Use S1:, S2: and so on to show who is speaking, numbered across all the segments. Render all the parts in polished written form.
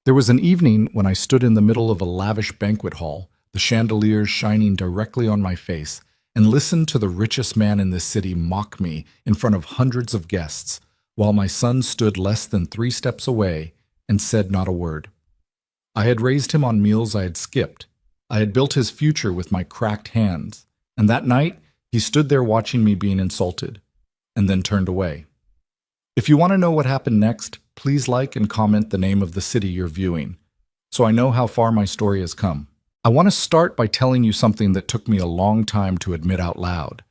S1: There was an evening when I stood in the middle of a lavish banquet hall, the chandeliers shining directly on my face, and listened to the richest man in this city mock me in front of hundreds of guests, while my son stood less than 3 steps away and said not a word. I had raised him on meals I had skipped. I had built his future with my cracked hands, and that night he stood there watching me being insulted, and then turned away. If you want to know what happened next, please like and comment the name of the city you're viewing, so I know how far my story has come. I want to start by telling you something that took me a long time to admit out loud.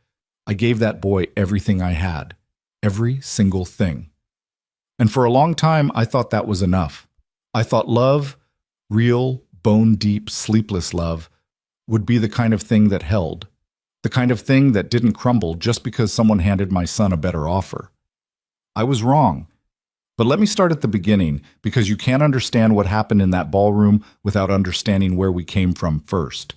S1: I gave that boy everything I had, every single thing. And for a long time, I thought that was enough. I thought love, real, bone-deep, sleepless love, would be the kind of thing that held, the kind of thing that didn't crumble just because someone handed my son a better offer. I was wrong. But let me start at the beginning, because you can't understand what happened in that ballroom without understanding where we came from first.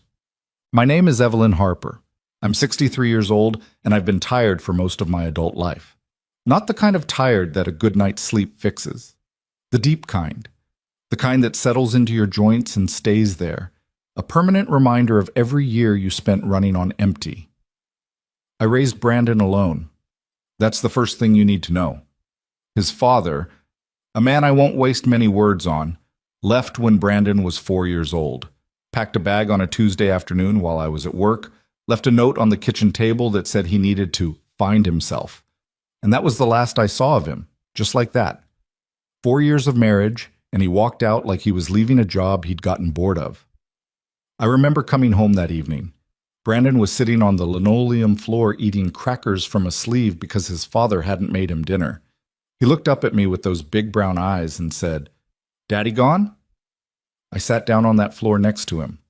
S1: My name is Evelyn Harper. I'm 63 years old, and I've been tired for most of my adult life. Not the kind of tired that a good night's sleep fixes. The deep kind. The kind that settles into your joints and stays there. A permanent reminder of every year you spent running on empty. I raised Brandon alone. That's the first thing you need to know. His father, a man I won't waste many words on, left when Brandon was 4 years old, packed a bag on a Tuesday afternoon while I was at work, left a note on the kitchen table that said he needed to find himself. And that was the last I saw of him, just like that. 4 years of marriage, and he walked out like he was leaving a job he'd gotten bored of. I remember coming home that evening. Brandon was sitting on the linoleum floor eating crackers from a sleeve because his father hadn't made him dinner. He looked up at me with those big brown eyes and said, "Daddy gone?" I sat down on that floor next to him,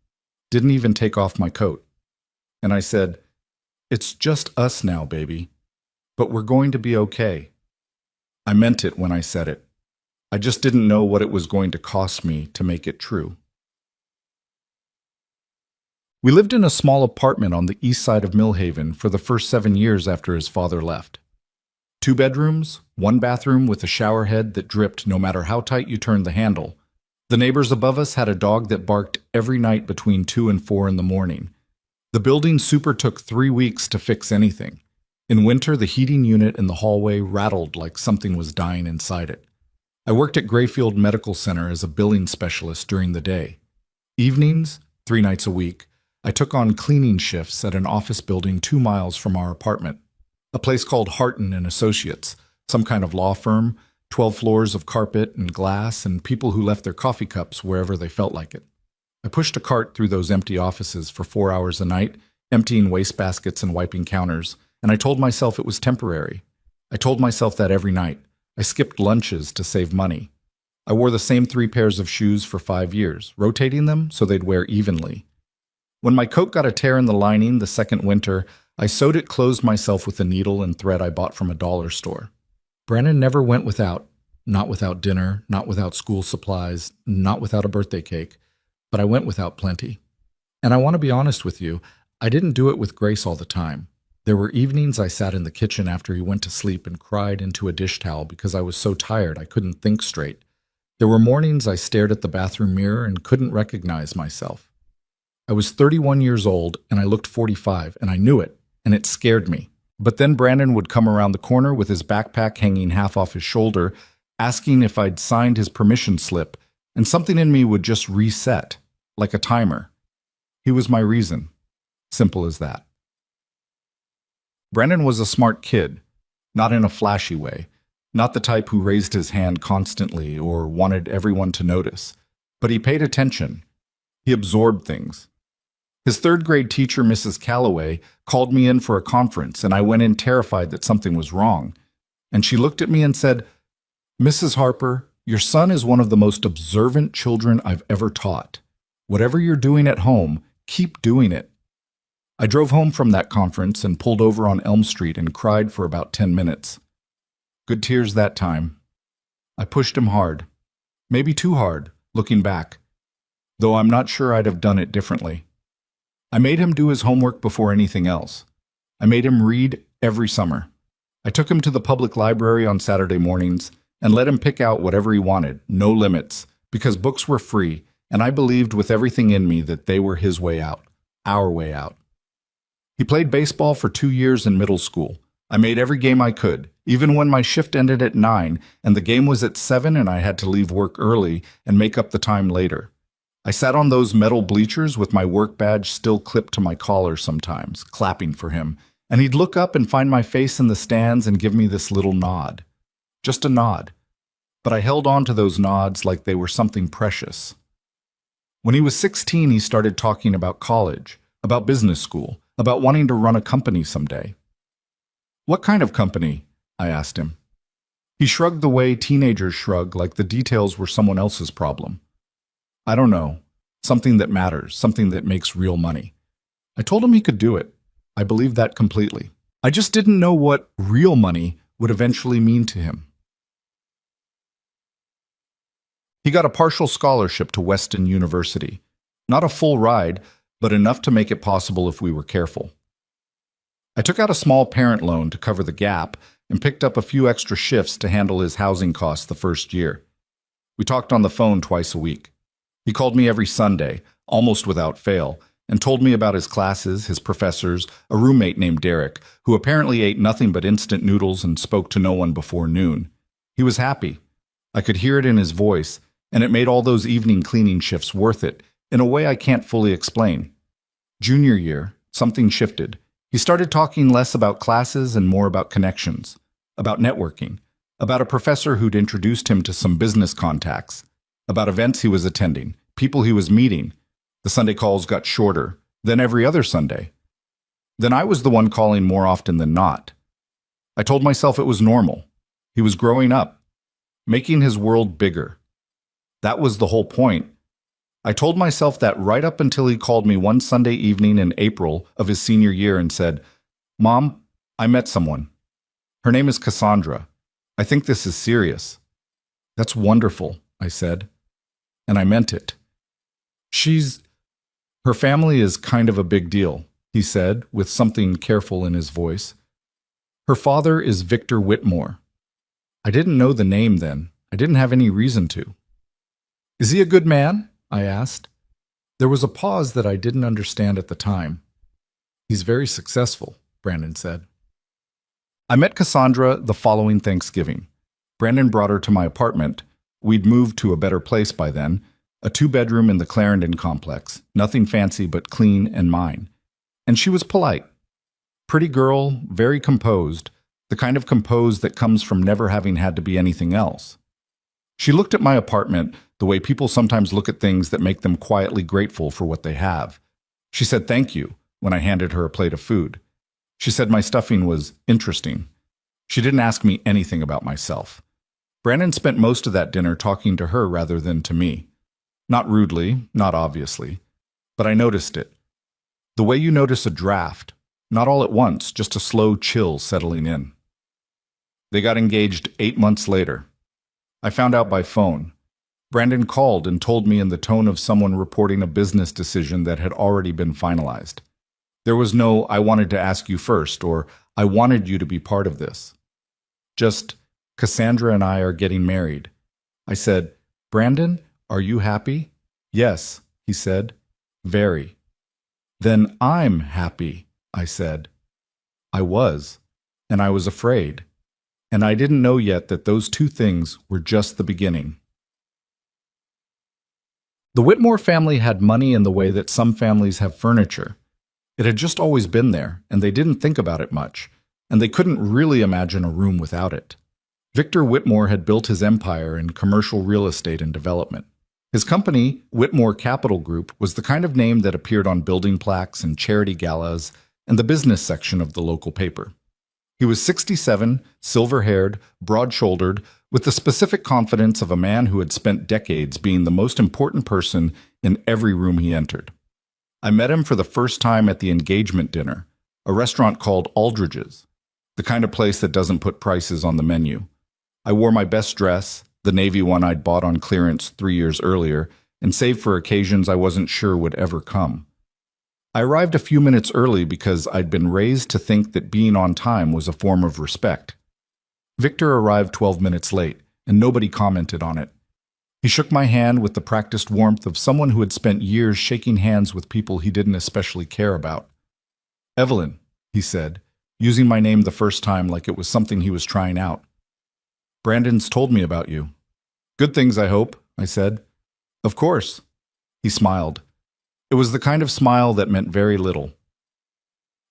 S1: didn't even take off my coat. And I said, "It's just us now, baby, but we're going to be okay." I meant it when I said it. I just didn't know what it was going to cost me to make it true. We lived in a small apartment on the east side of Millhaven for the first 7 years after his father left. 2 bedrooms, 1 bathroom with a shower head that dripped no matter how tight you turned the handle. The neighbors above us had a dog that barked every night between 2 and 4 in the morning. The building super took 3 weeks to fix anything. In winter, the heating unit in the hallway rattled like something was dying inside it. I worked at Grayfield Medical Center as a billing specialist during the day. Evenings, 3 nights a week, I took on cleaning shifts at an office building 2 miles from our apartment. A place called Harton and Associates, some kind of law firm, 12 floors of carpet and glass, and people who left their coffee cups wherever they felt like it. I pushed a cart through those empty offices for 4 hours a night, emptying wastebaskets and wiping counters, and I told myself it was temporary. I told myself that every night. I skipped lunches to save money. I wore the same 3 pairs of shoes for 5 years, rotating them so they'd wear evenly. When my coat got a tear in the lining the second winter, I sewed it closed myself with a needle and thread I bought from a dollar store. Brandon never went without, not without dinner, not without school supplies, not without a birthday cake, but I went without plenty. And I want to be honest with you, I didn't do it with grace all the time. There were evenings I sat in the kitchen after he went to sleep and cried into a dish towel because I was so tired I couldn't think straight. There were mornings I stared at the bathroom mirror and couldn't recognize myself. I was 31 years old and I looked 45, and I knew it, and it scared me. But then Brandon would come around the corner with his backpack hanging half off his shoulder, asking if I'd signed his permission slip, and something in me would just reset, like a timer. He was my reason. Simple as that. Brandon was a smart kid, not in a flashy way, not the type who raised his hand constantly or wanted everyone to notice, but he paid attention. He absorbed things. His 3rd grade teacher, Mrs. Calloway, called me in for a conference, and I went in terrified that something was wrong. And she looked at me and said, "Mrs. Harper, your son is one of the most observant children I've ever taught. Whatever you're doing at home, keep doing it." I drove home from that conference and pulled over on Elm Street and cried for about 10 minutes. Good tears that time. I pushed him hard. Maybe too hard, looking back. Though I'm not sure I'd have done it differently. I made him do his homework before anything else. I made him read every summer. I took him to the public library on Saturday mornings and let him pick out whatever he wanted, no limits, because books were free, and I believed with everything in me that they were his way out, our way out. He played baseball for 2 years in middle school. I made every game I could, even when my shift ended at 9 and the game was at 7 and I had to leave work early and make up the time later. I sat on those metal bleachers with my work badge still clipped to my collar sometimes, clapping for him, and he'd look up and find my face in the stands and give me this little nod. Just a nod. But I held on to those nods like they were something precious. When he was 16, he started talking about college, about business school, about wanting to run a company someday. "What kind of company?" I asked him. He shrugged the way teenagers shrug, like the details were someone else's problem. "I don't know. Something that matters, something that makes real money." I told him he could do it. I believed that completely. I just didn't know what real money would eventually mean to him. He got a partial scholarship to Weston University. Not a full ride, but enough to make it possible if we were careful. I took out a small parent loan to cover the gap and picked up a few extra shifts to handle his housing costs the first year. We talked on the phone twice a week. He called me every Sunday, almost without fail, and told me about his classes, his professors, a roommate named Derek, who apparently ate nothing but instant noodles and spoke to no one before noon. He was happy. I could hear it in his voice, and it made all those evening cleaning shifts worth it, in a way I can't fully explain. Junior year, something shifted. He started talking less about classes and more about connections, about networking, about a professor who'd introduced him to some business contacts, about events he was attending, people he was meeting. The Sunday calls got shorter, then every other Sunday. Then I was the one calling more often than not. I told myself it was normal. He was growing up, making his world bigger. That was the whole point. I told myself that right up until he called me one Sunday evening in April of his senior year and said, "Mom, I met someone. Her name is Cassandra. I think this is serious." "That's wonderful," I said. And I meant it. Her family is kind of a big deal," he said, with something careful in his voice. "Her father is Victor Whitmore." I didn't know the name then. I didn't have any reason to. "Is he a good man?" I asked. There was a pause that I didn't understand at the time. "He's very successful," Brandon said. I met Cassandra the following Thanksgiving. Brandon brought her to my apartment. We'd moved to a better place by then, a 2-bedroom in the Clarendon complex, nothing fancy but clean and mine. And she was polite. Pretty girl, very composed, the kind of composed that comes from never having had to be anything else. She looked at my apartment the way people sometimes look at things that make them quietly grateful for what they have. She said thank you when I handed her a plate of food. She said my stuffing was interesting. She didn't ask me anything about myself. Brandon spent most of that dinner talking to her rather than to me. Not rudely, not obviously, but I noticed it. The way you notice a draft, not all at once, just a slow chill settling in. They got engaged 8 months later. I found out by phone. Brandon called and told me in the tone of someone reporting a business decision that had already been finalized. There was no, "I wanted to ask you first," or "I wanted you to be part of this." Just, "Cassandra and I are getting married." I said, "Brandon, are you happy?" "Yes," he said. "Very." "Then I'm happy," I said. I was, and I was afraid. And I didn't know yet that those two things were just the beginning. The Whitmore family had money in the way that some families have furniture. It had just always been there, and they didn't think about it much, and they couldn't really imagine a room without it. Victor Whitmore had built his empire in commercial real estate and development. His company, Whitmore Capital Group, was the kind of name that appeared on building plaques and charity galas and the business section of the local paper. He was 67, silver-haired, broad-shouldered, with the specific confidence of a man who had spent decades being the most important person in every room he entered. I met him for the first time at the engagement dinner, a restaurant called Aldridge's, the kind of place that doesn't put prices on the menu. I wore my best dress, the navy one I'd bought on clearance 3 years earlier, and saved for occasions I wasn't sure would ever come. I arrived a few minutes early because I'd been raised to think that being on time was a form of respect. Victor arrived 12 minutes late, and nobody commented on it. He shook my hand with the practiced warmth of someone who had spent years shaking hands with people he didn't especially care about. "Evelyn," he said, using my name the first time like it was something he was trying out. "Brandon's told me about you." "Good things, I hope," I said. "Of course." He smiled. It was the kind of smile that meant very little.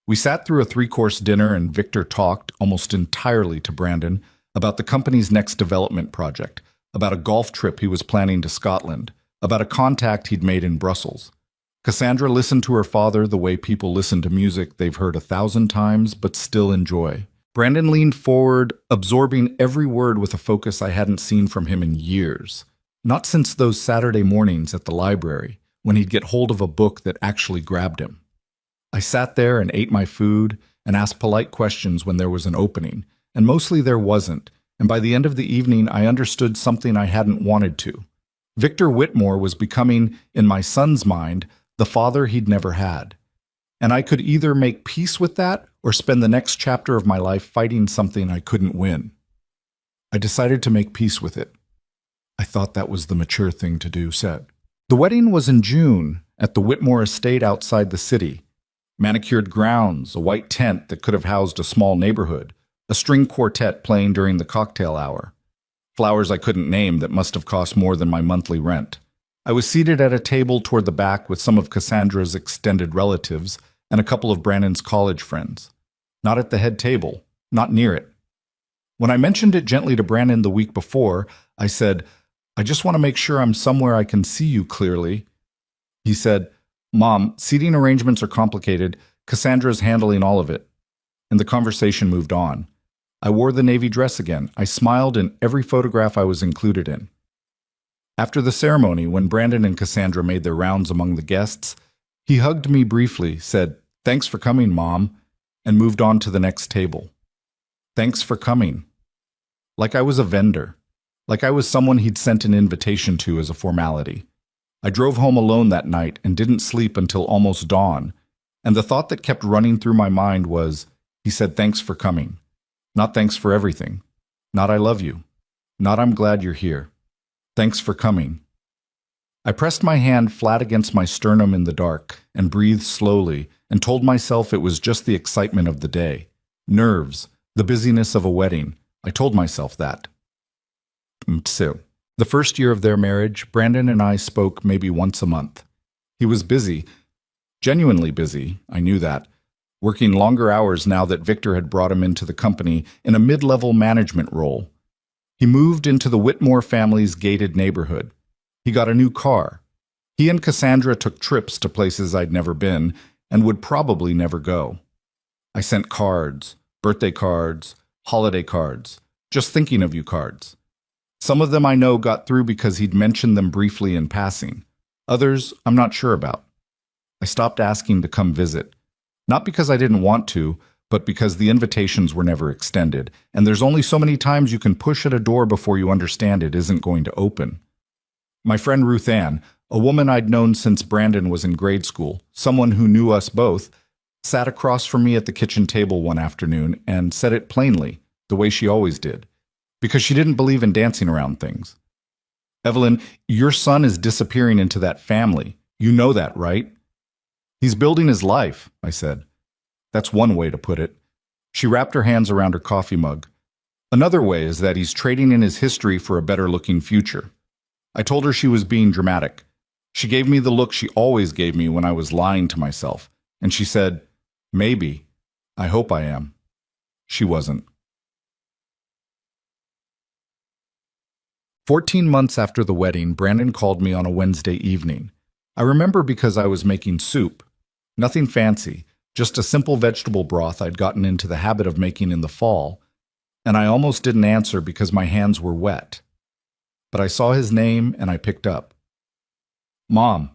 S1: We sat through a three-course dinner and Victor talked, almost entirely to Brandon, about the company's next development project, about a golf trip he was planning to Scotland, about a contact he'd made in Brussels. Cassandra listened to her father the way people listen to music they've heard 1,000 times but still enjoy. Brandon leaned forward, absorbing every word with a focus I hadn't seen from him in years. Not since those Saturday mornings at the library, when he'd get hold of a book that actually grabbed him. I sat there and ate my food and asked polite questions when there was an opening, and mostly there wasn't, and by the end of the evening I understood something I hadn't wanted to. Victor Whitmore was becoming, in my son's mind, the father he'd never had. And I could either make peace with that or spend the next chapter of my life fighting something I couldn't win. I decided to make peace with it. I thought that was the mature thing to do, said. The wedding was in June at the Whitmore estate outside the city. Manicured grounds, a white tent that could have housed a small neighborhood, a string quartet playing during the cocktail hour. Flowers I couldn't name that must have cost more than my monthly rent. I was seated at a table toward the back with some of Cassandra's extended relatives and a couple of Brandon's college friends. Not at the head table, not near it. When I mentioned it gently to Brandon the week before, I said, "I just want to make sure I'm somewhere I can see you clearly." He said, "Mom, seating arrangements are complicated. Cassandra's handling all of it." And the conversation moved on. I wore the navy dress again. I smiled in every photograph I was included in. After the ceremony, when Brandon and Cassandra made their rounds among the guests, he hugged me briefly, said, "Thanks for coming, Mom," and moved on to the next table. Thanks for coming. Like I was a vendor. Like I was someone he'd sent an invitation to as a formality. I drove home alone that night and didn't sleep until almost dawn, and the thought that kept running through my mind was, he said thanks for coming. Not thanks for everything. Not I love you. Not I'm glad you're here. Thanks for coming. I pressed my hand flat against my sternum in the dark and breathed slowly and told myself it was just the excitement of the day. Nerves, the busyness of a wedding. I told myself that. So, the first year of their marriage, Brandon and I spoke maybe once a month. He was busy, genuinely busy, I knew that, working longer hours now that Victor had brought him into the company in a mid-level management role. He moved into the Whitmore family's gated neighborhood. He got a new car. He and Cassandra took trips to places I'd never been and would probably never go. I sent cards, birthday cards, holiday cards, just thinking of you cards. Some of them I know got through because he'd mentioned them briefly in passing. Others I'm not sure about. I stopped asking to come visit. Not because I didn't want to, but because the invitations were never extended, and there's only so many times you can push at a door before you understand it isn't going to open. My friend Ruth Ann, a woman I'd known since Brandon was in grade school, someone who knew us both, sat across from me at the kitchen table one afternoon and said it plainly, the way she always did, because she didn't believe in dancing around things. "Evelyn, your son is disappearing into that family. You know that, right?" "He's building his life," I said. "That's one way to put it." She wrapped her hands around her coffee mug. "Another way is that he's trading in his history for a better-looking future." I told her she was being dramatic. She gave me the look she always gave me when I was lying to myself, and she said, "Maybe. I hope I am." She wasn't. 14 months after the wedding, Brandon called me on a Wednesday evening. I remember because I was making soup. Nothing fancy, just a simple vegetable broth I'd gotten into the habit of making in the fall, and I almost didn't answer because my hands were wet. But I saw his name and I picked up. "Mom,"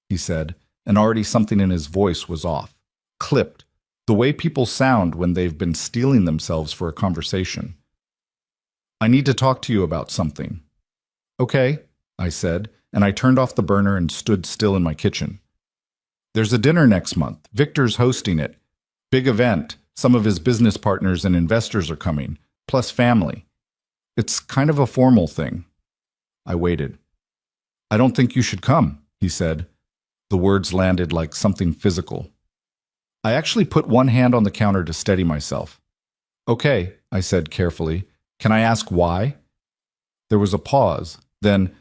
S1: he said, and already something in his voice was off, clipped, the way people sound when they've been steeling themselves for a conversation. "I need to talk to you about something." "Okay," I said, and I turned off the burner and stood still in my kitchen. "There's a dinner next month. Victor's hosting it. Big event. Some of his business partners and investors are coming, plus family. It's kind of a formal thing." I waited. I don't think you should come, he said. The words landed like something physical. I actually put one hand on the counter to steady myself. Okay, I said carefully. Can I ask why? There was a pause. Then,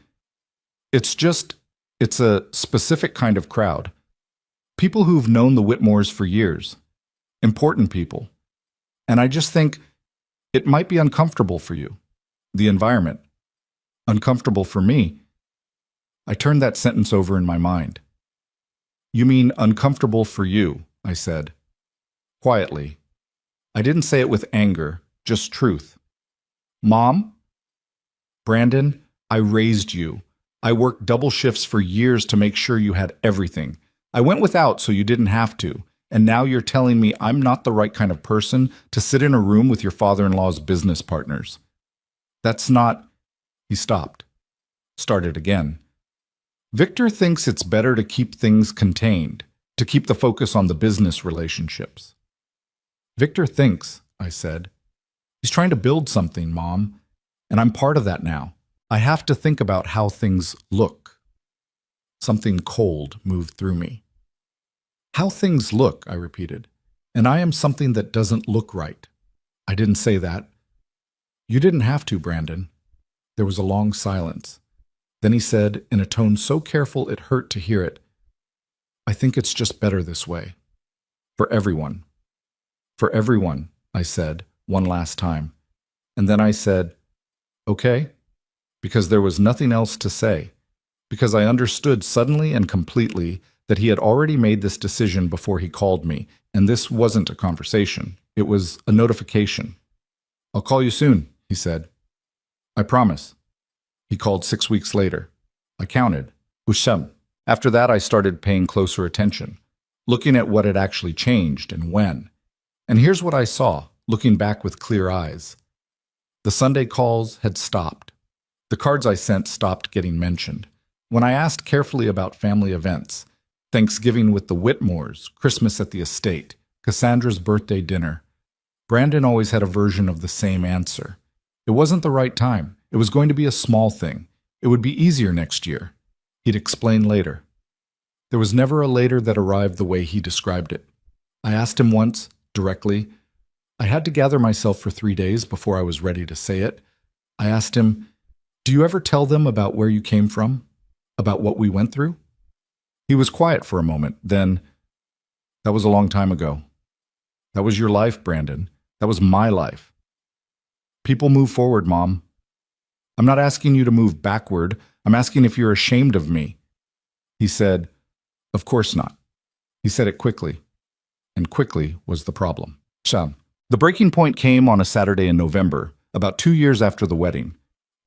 S1: it's a specific kind of crowd. People who've known the Whitmores for years. Important people. And I just think it might be uncomfortable for you. The environment. Uncomfortable for me. I turned that sentence over in my mind. You mean uncomfortable for you, I said. Quietly. I didn't say it with anger, just truth. Mom? Brandon, I raised you. I worked double shifts for years to make sure you had everything. I went without so you didn't have to. And now you're telling me I'm not the right kind of person to sit in a room with your father-in-law's business partners. That's not... He stopped. Started again. Victor thinks it's better to keep things contained, to keep the focus on the business relationships. Victor thinks, I said. He's trying to build something, Mom, and I'm part of that now. I have to think about how things look. Something cold moved through me. How things look, I repeated, and I am something that doesn't look right. I didn't say that. You didn't have to, Brandon. There was a long silence. Then he said, in a tone so careful it hurt to hear it, I think it's just better this way. For everyone. For everyone, I said, one last time. And then I said, okay, because there was nothing else to say, because I understood suddenly and completely that he had already made this decision before he called me, and this wasn't a conversation. It was a notification. I'll call you soon, he said. I promise. He called 6 weeks later. I counted. Husham. After that, I started paying closer attention, looking at what had actually changed and when. And here's what I saw, looking back with clear eyes. The Sunday calls had stopped. The cards I sent stopped getting mentioned. When I asked carefully about family events, Thanksgiving with the Whitmores, Christmas at the estate, Cassandra's birthday dinner, Brandon always had a version of the same answer. It wasn't the right time. It was going to be a small thing. It would be easier next year. He'd explain later. There was never a later that arrived the way he described it. I asked him once, directly. I had to gather myself for 3 days before I was ready to say it. I asked him, do you ever tell them about where you came from? About what we went through? He was quiet for a moment. Then, that was a long time ago. That was your life, Brandon. That was my life. People move forward, Mom. I'm not asking you to move backward. I'm asking if you're ashamed of me. He said, of course not. He said it quickly. And quickly was the problem. Sham. The breaking point came on a Saturday in November, about 2 years after the wedding.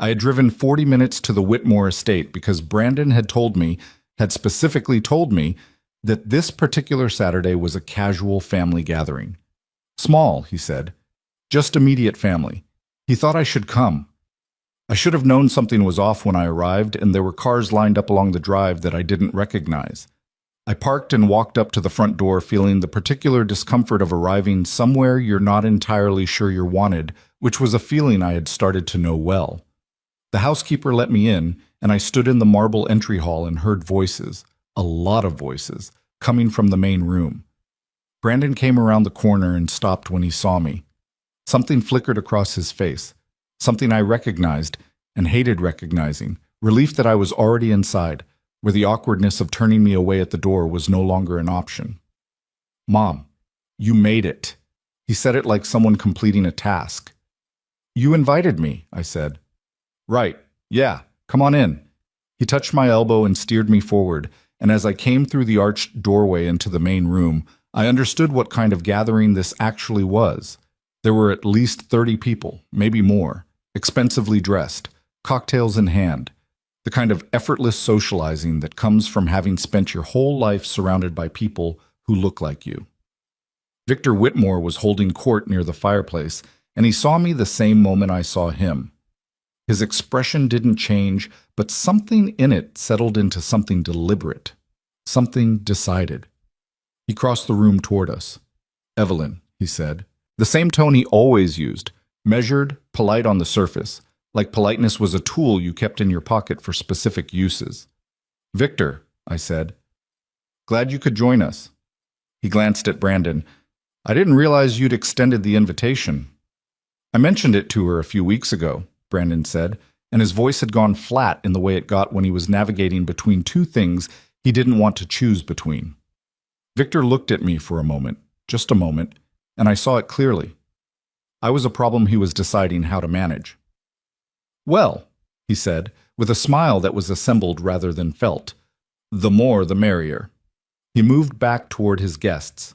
S1: I had driven 40 minutes to the Whitmore estate because Brandon had specifically told me that this particular Saturday was a casual family gathering. Small, he said. Just immediate family. He thought I should come. I should have known something was off when I arrived, and there were cars lined up along the drive that I didn't recognize. I parked and walked up to the front door feeling the particular discomfort of arriving somewhere you're not entirely sure you're wanted, which was a feeling I had started to know well. The housekeeper let me in, and I stood in the marble entry hall and heard voices, a lot of voices, coming from the main room. Brandon came around the corner and stopped when he saw me. Something flickered across his face. Something I recognized and hated recognizing, relief that I was already inside, where the awkwardness of turning me away at the door was no longer an option. Mom, you made it. He said it like someone completing a task. You invited me, I said. Right, yeah, come on in. He touched my elbow and steered me forward, and as I came through the arched doorway into the main room, I understood what kind of gathering this actually was. There were at least 30 people, maybe more, expensively dressed, cocktails in hand, the kind of effortless socializing that comes from having spent your whole life surrounded by people who look like you. Victor Whitmore was holding court near the fireplace, and he saw me the same moment I saw him. His expression didn't change, but something in it settled into something deliberate, something decided. He crossed the room toward us. Evelyn, he said. The same tone he always used, measured, polite on the surface, like politeness was a tool you kept in your pocket for specific uses. "Victor," I said, "glad you could join us." He glanced at Brandon. "I didn't realize you'd extended the invitation." "I mentioned it to her a few weeks ago," Brandon said, and his voice had gone flat in the way it got when he was navigating between two things he didn't want to choose between. Victor looked at me for a moment, just a moment, and I saw it clearly. I was a problem he was deciding how to manage. "Well," he said, with a smile that was assembled rather than felt, "the more the merrier." He moved back toward his guests.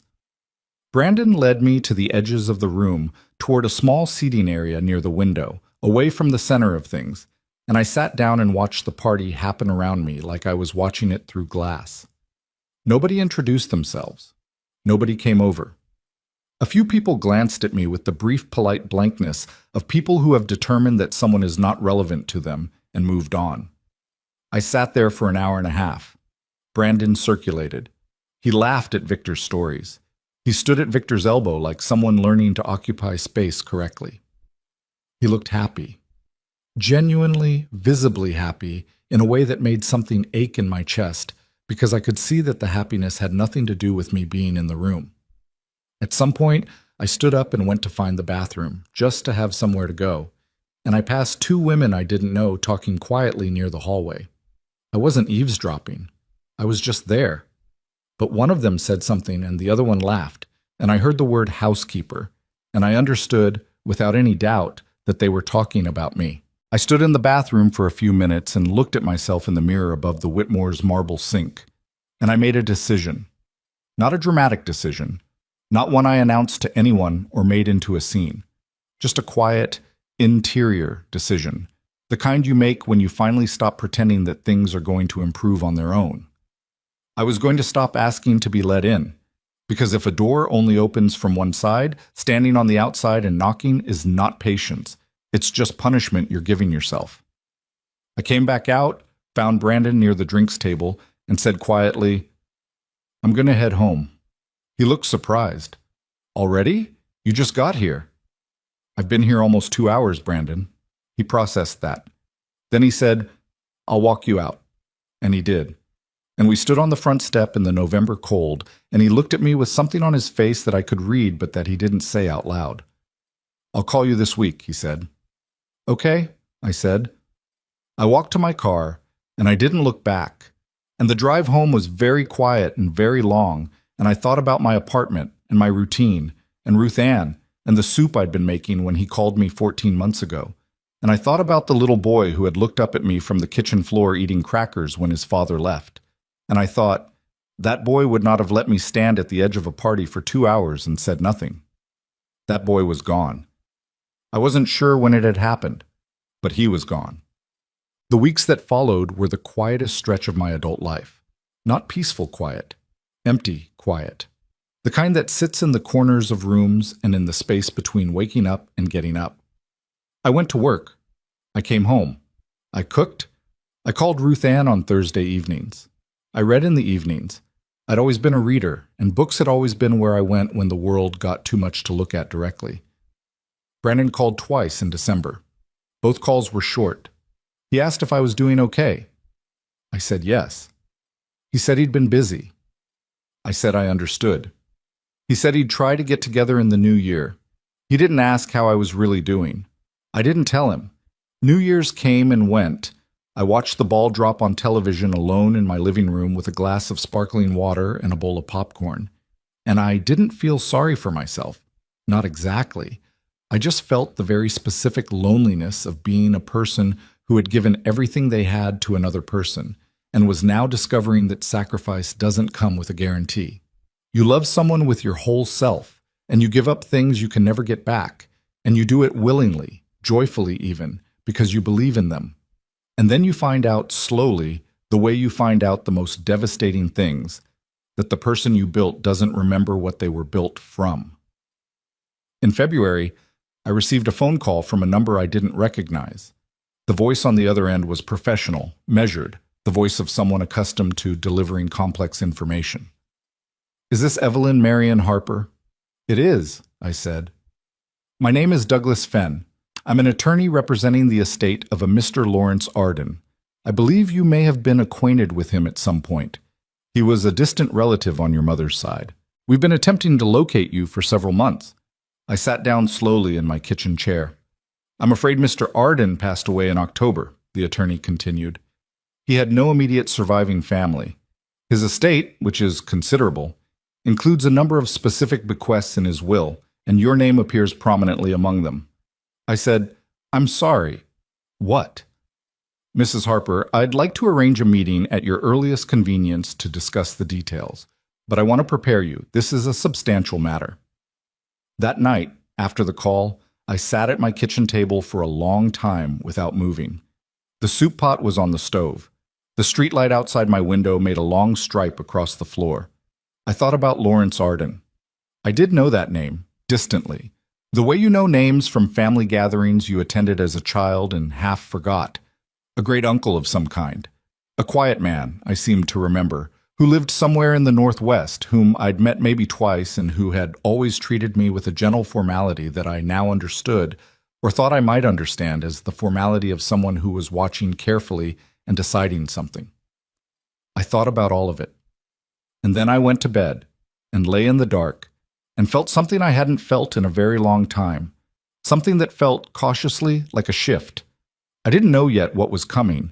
S1: Brandon led me to the edges of the room, toward a small seating area near the window, away from the center of things, and I sat down and watched the party happen around me like I was watching it through glass. Nobody introduced themselves. Nobody came over. A few people glanced at me with the brief, polite blankness of people who have determined that someone is not relevant to them and moved on. I sat there for an hour and a half. Brandon circulated. He laughed at Victor's stories. He stood at Victor's elbow like someone learning to occupy space correctly. He looked happy. Genuinely, visibly happy in a way that made something ache in my chest because I could see that the happiness had nothing to do with me being in the room. At some point, I stood up and went to find the bathroom, just to have somewhere to go, and I passed two women I didn't know talking quietly near the hallway. I wasn't eavesdropping. I was just there. But one of them said something and the other one laughed, and I heard the word housekeeper, and I understood, without any doubt, that they were talking about me. I stood in the bathroom for a few minutes and looked at myself in the mirror above the Whitmore's marble sink, and I made a decision. Not a dramatic decision. Not one I announced to anyone or made into a scene. Just a quiet, interior decision. The kind you make when you finally stop pretending that things are going to improve on their own. I was going to stop asking to be let in. Because if a door only opens from one side, standing on the outside and knocking is not patience. It's just punishment you're giving yourself. I came back out, found Brandon near the drinks table, and said quietly, "I'm going to head home." He looked surprised. "Already? You just got here." "I've been here almost 2 hours, Brandon." He processed that. Then he said, "I'll walk you out." And he did. And we stood on the front step in the November cold, and he looked at me with something on his face that I could read but that he didn't say out loud. "I'll call you this week," he said. "Okay," I said. I walked to my car, and I didn't look back. And the drive home was very quiet and very long, and I thought about my apartment and my routine and Ruth Ann and the soup I'd been making when he called me 14 months ago. And I thought about the little boy who had looked up at me from the kitchen floor eating crackers when his father left. And I thought, that boy would not have let me stand at the edge of a party for 2 hours and said nothing. That boy was gone. I wasn't sure when it had happened, but he was gone. The weeks that followed were the quietest stretch of my adult life. Not peaceful quiet, empty quiet. The kind that sits in the corners of rooms and in the space between waking up and getting up. I went to work. I came home. I cooked. I called Ruth Ann on Thursday evenings. I read in the evenings. I'd always been a reader, and books had always been where I went when the world got too much to look at directly. Brandon called twice in December. Both calls were short. He asked if I was doing okay. I said yes. He said he'd been busy. I said I understood. He said he'd try to get together in the new year. He didn't ask how I was really doing. I didn't tell him. New Year's came and went. I watched the ball drop on television alone in my living room with a glass of sparkling water and a bowl of popcorn. And I didn't feel sorry for myself. Not exactly. I just felt the very specific loneliness of being a person who had given everything they had to another person and was now discovering that sacrifice doesn't come with a guarantee. You love someone with your whole self, and you give up things you can never get back, and you do it willingly, joyfully even, because you believe in them. And then you find out slowly, the way you find out the most devastating things, that the person you built doesn't remember what they were built from. In February, I received a phone call from a number I didn't recognize. The voice on the other end was professional, measured, the voice of someone accustomed to delivering complex information. "Is this Evelyn Marion Harper?" "It is," I said. "My name is Douglas Fenn. I'm an attorney representing the estate of a Mr. Lawrence Arden. I believe you may have been acquainted with him at some point. He was a distant relative on your mother's side. We've been attempting to locate you for several months." I sat down slowly in my kitchen chair. "I'm afraid Mr. Arden passed away in October," the attorney continued. "He had no immediate surviving family. His estate, which is considerable, includes a number of specific bequests in his will, and your name appears prominently among them." I said, "I'm sorry. What?" "Mrs. Harper, I'd like to arrange a meeting at your earliest convenience to discuss the details, but I want to prepare you. This is a substantial matter." That night, after the call, I sat at my kitchen table for a long time without moving. The soup pot was on the stove. The streetlight outside my window made a long stripe across the floor. I thought about Lawrence Arden. I did know that name, distantly. The way you know names from family gatherings you attended as a child and half forgot. A great uncle of some kind. A quiet man, I seemed to remember, who lived somewhere in the Northwest, whom I'd met maybe twice and who had always treated me with a gentle formality that I now understood, or thought I might understand as the formality of someone who was watching carefully and deciding something. I thought about all of it. And then I went to bed and lay in the dark and felt something I hadn't felt in a very long time, something that felt cautiously like a shift. I didn't know yet what was coming.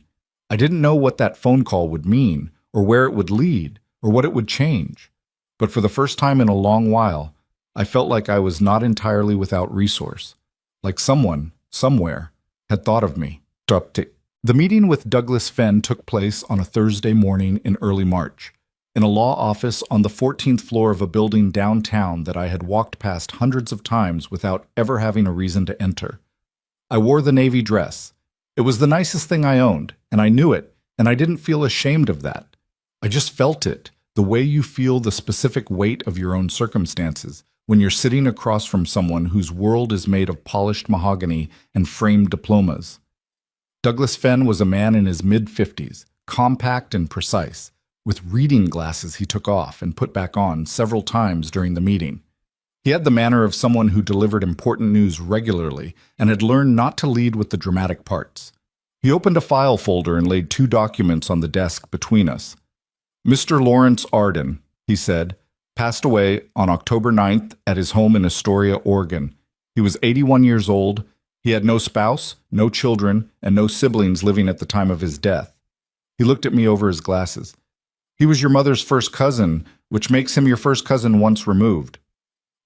S1: I didn't know what that phone call would mean, or where it would lead, or what it would change. But for the first time in a long while, I felt like I was not entirely without resource, like someone, somewhere, had thought of me. The meeting with Douglas Fenn took place on a Thursday morning in early March, in a law office on the 14th floor of a building downtown that I had walked past hundreds of times without ever having a reason to enter. I wore the navy dress. It was the nicest thing I owned, and I knew it, and I didn't feel ashamed of that. I just felt it, the way you feel the specific weight of your own circumstances when you're sitting across from someone whose world is made of polished mahogany and framed diplomas. Douglas Fenn was a man in his mid-50s, compact and precise, with reading glasses he took off and put back on several times during the meeting. He had the manner of someone who delivered important news regularly and had learned not to lead with the dramatic parts. He opened a file folder and laid 2 documents on the desk between us. "Mr. Lawrence Arden," he said, "passed away on October 9th at his home in Astoria, Oregon. He was 81 years old. He had no spouse, no children, and no siblings living at the time of his death." He looked at me over his glasses. "He was your mother's first cousin, which makes him your first cousin once removed."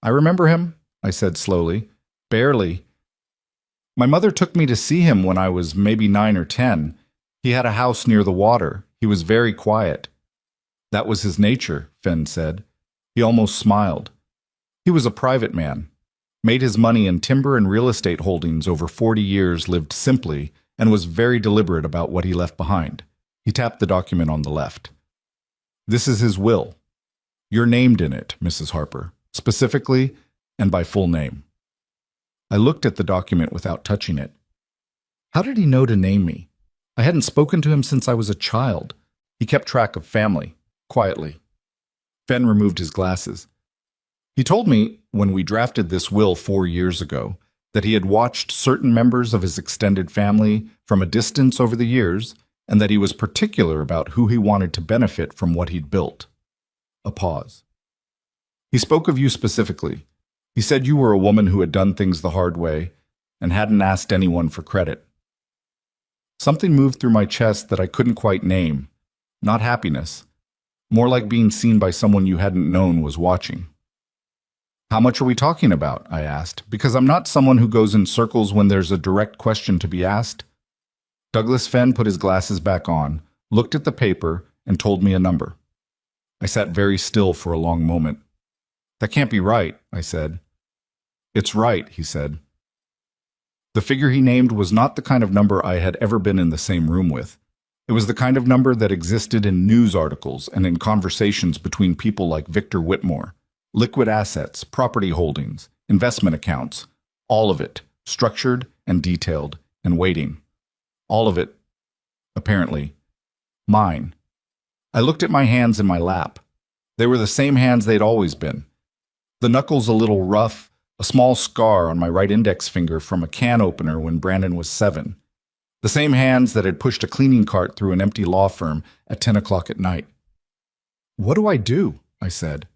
S1: "I remember him," I said slowly. "Barely. My mother took me to see him when I was maybe 9 or 10. He had a house near the water. He was very quiet." "That was his nature," Fenn said. He almost smiled. "He was a private man. Made his money in timber and real estate holdings over 40 years, lived simply, and was very deliberate about what he left behind." He tapped the document on the left. "This is his will. You're named in it, Mrs. Harper, specifically and by full name." I looked at the document without touching it. How did he know to name me? I hadn't spoken to him since I was a child. He kept track of family, quietly. Fenn removed his glasses. "He told me, when we drafted this will 4 years ago, that he had watched certain members of his extended family from a distance over the years, and that he was particular about who he wanted to benefit from what he'd built." A pause. "He spoke of you specifically. He said you were a woman who had done things the hard way and hadn't asked anyone for credit." Something moved through my chest that I couldn't quite name. Not happiness. More like being seen by someone you hadn't known was watching. "How much are we talking about?" I asked, because I'm not someone who goes in circles when there's a direct question to be asked. Douglas Fenn put his glasses back on, looked at the paper, and told me a number. I sat very still for a long moment. "That can't be right," I said. "It's right," he said. The figure he named was not the kind of number I had ever been in the same room with. It was the kind of number that existed in news articles and in conversations between people like Victor Whitmore. Liquid assets, property holdings, investment accounts, all of it, structured and detailed and waiting. All of it, apparently, mine. I looked at my hands in my lap. They were the same hands they'd always been. The knuckles a little rough, a small scar on my right index finger from a can opener when Brandon was 7. The same hands that had pushed a cleaning cart through an empty law firm at 10 o'clock at night. "What do I do?" I said.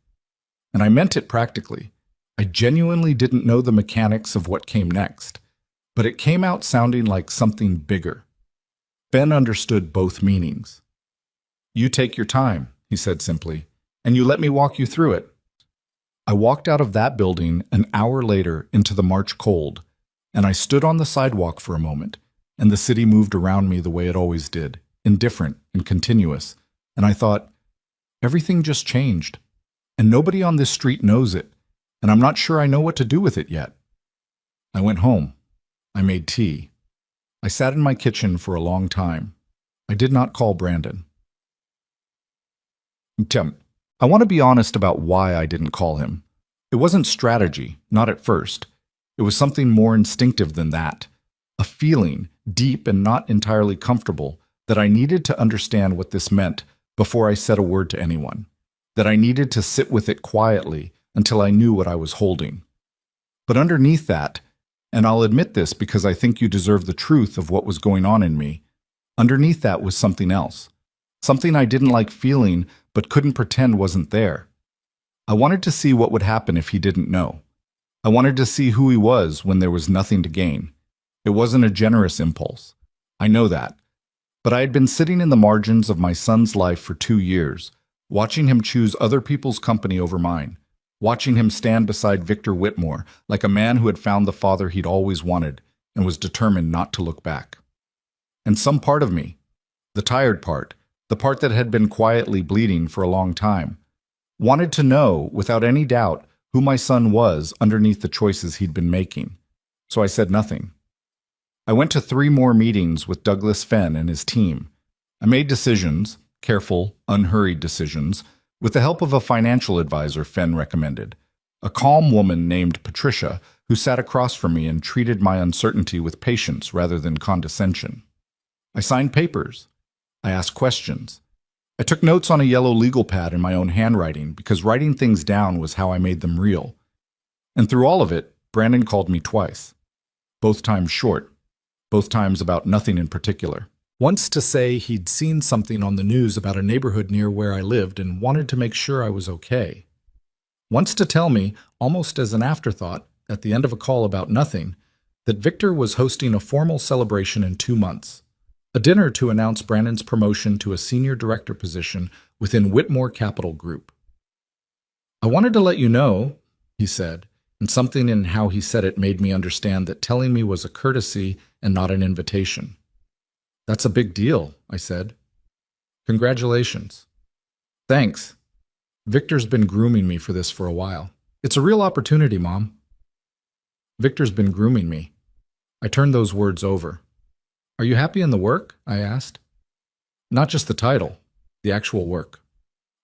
S1: And I meant it practically. I genuinely didn't know the mechanics of what came next, but it came out sounding like something bigger. Ben understood both meanings. "You take your time," he said simply, "and you let me walk you through it." I walked out of that building an hour later into the March cold, and I stood on the sidewalk for a moment, and the city moved around me the way it always did, indifferent and continuous, and I thought, everything just changed, and nobody on this street knows it, and I'm not sure I know what to do with it yet. I went home. I made tea. I sat in my kitchen for a long time. I did not call Brandon. I want to be honest about why I didn't call him. It wasn't strategy, not at first. It was something more instinctive than that. A feeling, deep and not entirely comfortable, that I needed to understand what this meant before I said a word to anyone. That I needed to sit with it quietly until I knew what I was holding. But underneath that, and I'll admit this because I think you deserve the truth of what was going on in me, underneath that was something else. Something I didn't like feeling but couldn't pretend wasn't there. I wanted to see what would happen if he didn't know. I wanted to see who he was when there was nothing to gain. It wasn't a generous impulse. I know that. But I had been sitting in the margins of my son's life for 2 years, watching him choose other people's company over mine, watching him stand beside Victor Whitmore like a man who had found the father he'd always wanted and was determined not to look back. And some part of me, the tired part, the part that had been quietly bleeding for a long time, wanted to know, without any doubt, who my son was underneath the choices he'd been making. So I said nothing. I went to 3 more meetings with Douglas Fenn and his team. I made decisions, careful, unhurried decisions, with the help of a financial advisor Fenn recommended, a calm woman named Patricia who sat across from me and treated my uncertainty with patience rather than condescension. I signed papers. I asked questions. I took notes on a yellow legal pad in my own handwriting because writing things down was how I made them real. And through all of it, Brandon called me twice. Both times short. Both times about nothing in particular. Once to say he'd seen something on the news about a neighborhood near where I lived and wanted to make sure I was okay. Once to tell me, almost as an afterthought, at the end of a call about nothing, that Victor was hosting a formal celebration in 2 months. A dinner to announce Brandon's promotion to a senior director position within Whitmore Capital Group. "I wanted to let you know," he said, and something in how he said it made me understand that telling me was a courtesy and not an invitation. "That's a big deal," I said. "Congratulations." "Thanks. Victor's been grooming me for this for a while. It's a real opportunity, Mom." Victor's been grooming me. I turned those words over. "Are you happy in the work?" I asked. "Not just the title, the actual work."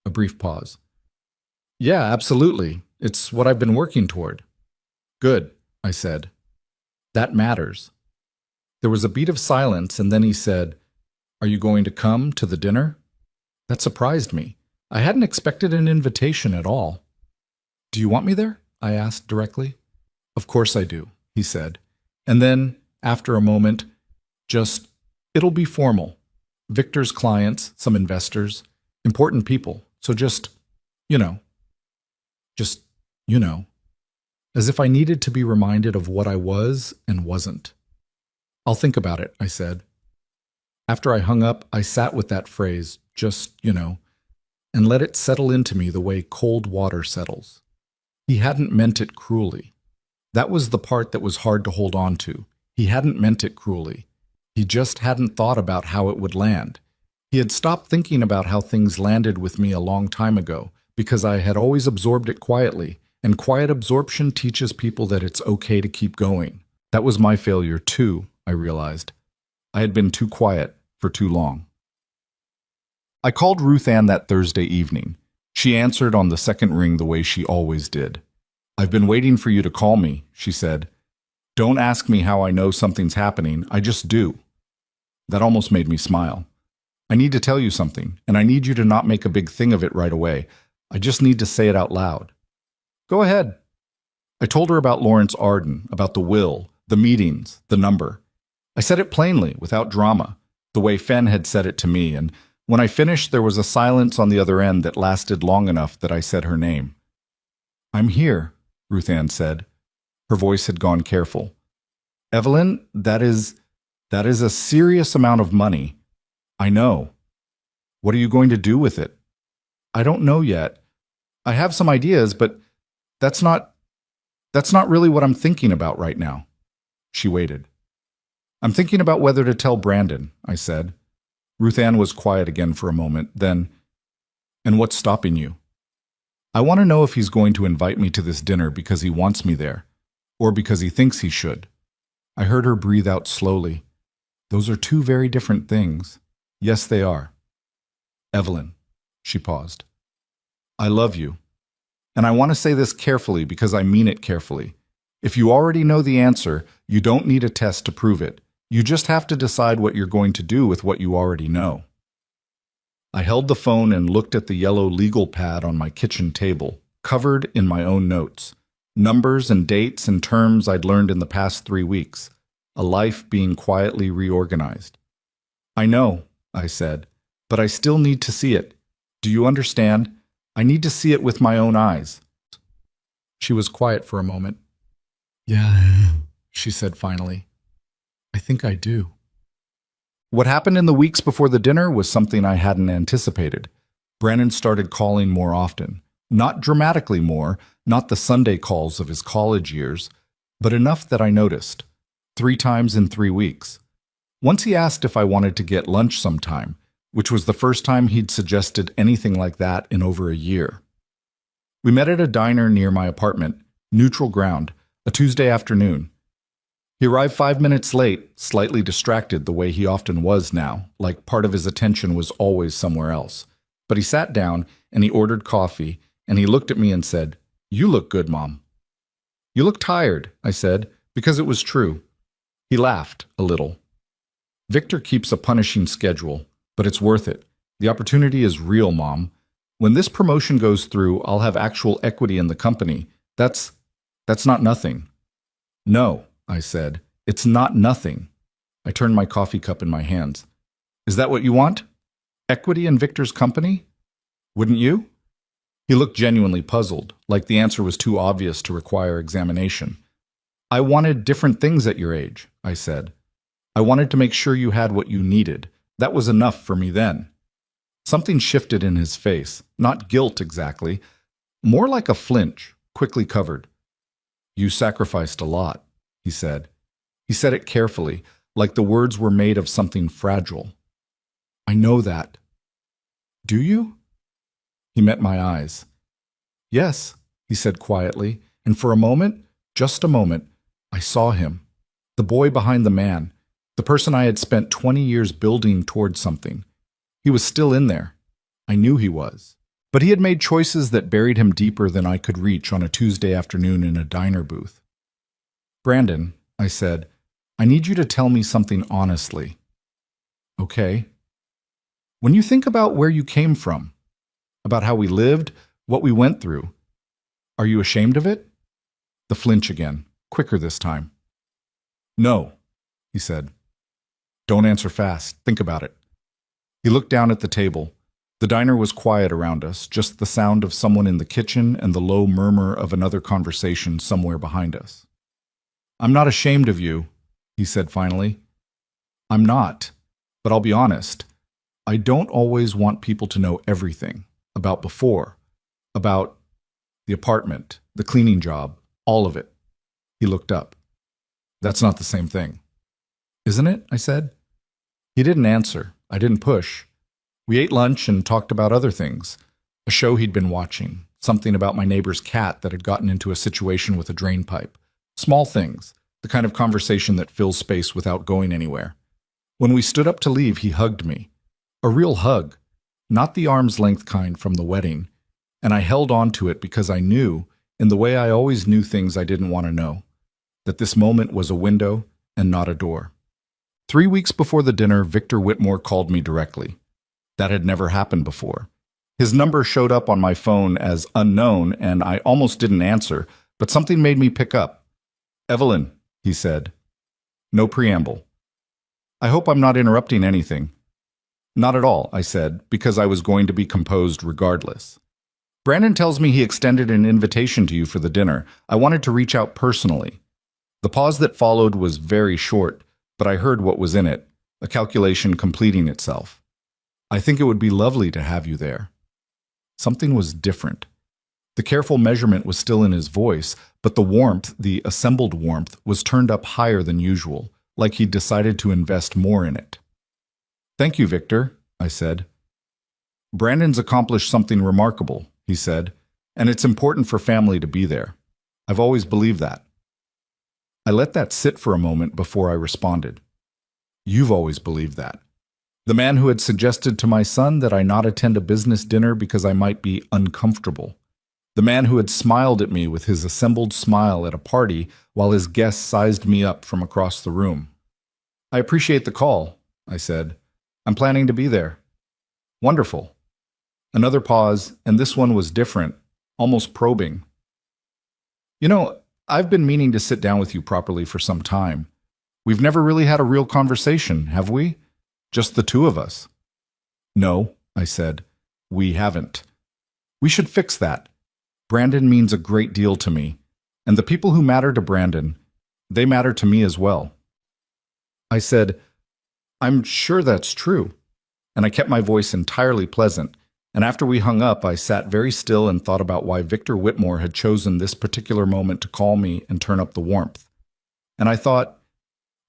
S1: A brief pause. "Yeah, absolutely. It's what I've been working toward." "Good," I said. "That matters." There was a beat of silence, and then he said, "Are you going to come to the dinner?" That surprised me. I hadn't expected an invitation at all. "Do you want me there?" I asked directly. "Of course I do," he said. And then, after a moment, it'll be formal. Victor's clients, some investors, important people. So just, you know. As if I needed to be reminded of what I was and wasn't. "I'll think about it," I said. After I hung up, I sat with that phrase, and let it settle into me the way cold water settles. He hadn't meant it cruelly. That was the part that was hard to hold on to. He hadn't meant it cruelly. He just hadn't thought about how it would land. He had stopped thinking about how things landed with me a long time ago because I had always absorbed it quietly, and quiet absorption teaches people that it's okay to keep going. That was my failure too, I realized. I had been too quiet for too long. I called Ruth Ann that Thursday evening. She answered on the second ring the way she always did. "I've been waiting for you to call me," she said. "Don't ask me how I know something's happening, I just do." That almost made me smile. "I need to tell you something, and I need you to not make a big thing of it right away. I just need to say it out loud." "Go ahead." I told her about Lawrence Arden, about the will, the meetings, the number. I said it plainly, without drama, the way Fen had said it to me, and when I finished, there was a silence on the other end that lasted long enough that I said her name. "I'm here," Ruth Ann said. Her voice had gone careful. "Evelyn, that is a serious amount of money. I know. What are you going to do with it?" "I don't know yet. I have some ideas, but that's not really what I'm thinking about right now." She waited. "I'm thinking about whether to tell Brandon," I said. Ruth Ann was quiet again for a moment, then, "And what's stopping you?" "I want to know if he's going to invite me to this dinner because he wants me there, or because he thinks he should." I heard her breathe out slowly. "Those are two very different things." "Yes, they are." "Evelyn," she paused, "I love you. And I want to say this carefully because I mean it carefully. If you already know the answer, you don't need a test to prove it. You just have to decide what you're going to do with what you already know." I held the phone and looked at the yellow legal pad on my kitchen table, covered in my own notes. Numbers and dates and terms I'd learned in the past 3 weeks. A life being quietly reorganized. "I know," I said, "but I still need to see it. Do you understand? I need to see it with my own eyes." She was quiet for a moment. "Yeah," she said finally. "I think I do." What happened in the weeks before the dinner was something I hadn't anticipated. Brandon started calling more often. Not dramatically more, not the Sunday calls of his college years, but enough that I noticed. 3 times in 3 weeks. Once he asked if I wanted to get lunch sometime, which was the first time he'd suggested anything like that in over a year. We met at a diner near my apartment, Neutral Ground, a Tuesday afternoon. He arrived 5 minutes late, slightly distracted the way he often was now, like part of his attention was always somewhere else. But he sat down, and he ordered coffee, and he looked at me and said, "You look good, Mom." "You look tired," I said, because it was true. He laughed a little. "Victor keeps a punishing schedule, but it's worth it. The opportunity is real, Mom. When this promotion goes through, I'll have actual equity in the company. That's not nothing." "No," I said, "it's not nothing." I turned my coffee cup in my hands. "Is that what you want? Equity in Victor's company? Wouldn't you?" He looked genuinely puzzled, like the answer was too obvious to require examination. "I wanted different things at your age," I said. "I wanted to make sure you had what you needed. That was enough for me then." Something shifted in his face, not guilt exactly, more like a flinch, quickly covered. "You sacrificed a lot," he said. He said it carefully, like the words were made of something fragile. "I know that." "Do you?" He met my eyes. "Yes," he said quietly, and for a moment, just a moment, I saw him. The boy behind the man, the person I had spent 20 years building towards something. He was still in there. I knew he was. But he had made choices that buried him deeper than I could reach on a Tuesday afternoon in a diner booth. "Brandon," I said, "I need you to tell me something honestly." "Okay." "When you think about where you came from, about how we lived, what we went through, are you ashamed of it?" The flinch again, quicker this time. "No," he said. "Don't answer fast. Think about it." He looked down at the table. The diner was quiet around us, just the sound of someone in the kitchen and the low murmur of another conversation somewhere behind us. "I'm not ashamed of you," he said finally. "I'm not, but I'll be honest. I don't always want people to know everything. About before. About the apartment, the cleaning job, all of it." He looked up. "That's not the same thing." "Isn't it?" I said. He didn't answer. I didn't push. We ate lunch and talked about other things. A show he'd been watching, something about my neighbor's cat that had gotten into a situation with a drain pipe. Small things, the kind of conversation that fills space without going anywhere. When we stood up to leave, he hugged me. A real hug, not the arm's length kind from the wedding. And I held on to it because I knew, in the way I always knew things I didn't want to know, that this moment was a window and not a door. 3 weeks before the dinner, Victor Whitmore called me directly. That had never happened before. His number showed up on my phone as unknown, and I almost didn't answer, but something made me pick up. "Evelyn," he said. No preamble. I hope I'm not interrupting anything. Not at all, I said, because I was going to be composed regardless. Brandon tells me he extended an invitation to you for the dinner. I wanted to reach out personally. The pause that followed was very short, but I heard what was in it, a calculation completing itself. I think it would be lovely to have you there. Something was different. The careful measurement was still in his voice, but the warmth, the assembled warmth, was turned up higher than usual, like he'd decided to invest more in it. Thank you, Victor, I said. Brandon's accomplished something remarkable, he said, and it's important for family to be there. I've always believed that. I let that sit for a moment before I responded. You've always believed that. The man who had suggested to my son that I not attend a business dinner because I might be uncomfortable. The man who had smiled at me with his assembled smile at a party while his guests sized me up from across the room. I appreciate the call, I said. I'm planning to be there. Wonderful. Another pause, and this one was different, almost probing. You know, I've been meaning to sit down with you properly for some time. We've never really had a real conversation, have we? Just the two of us. No, I said. We haven't. We should fix that. Brandon means a great deal to me, and the people who matter to Brandon, they matter to me as well. I said, I'm sure that's true, and I kept my voice entirely pleasant, and after we hung up, I sat very still and thought about why Victor Whitmore had chosen this particular moment to call me and turn up the warmth. And I thought,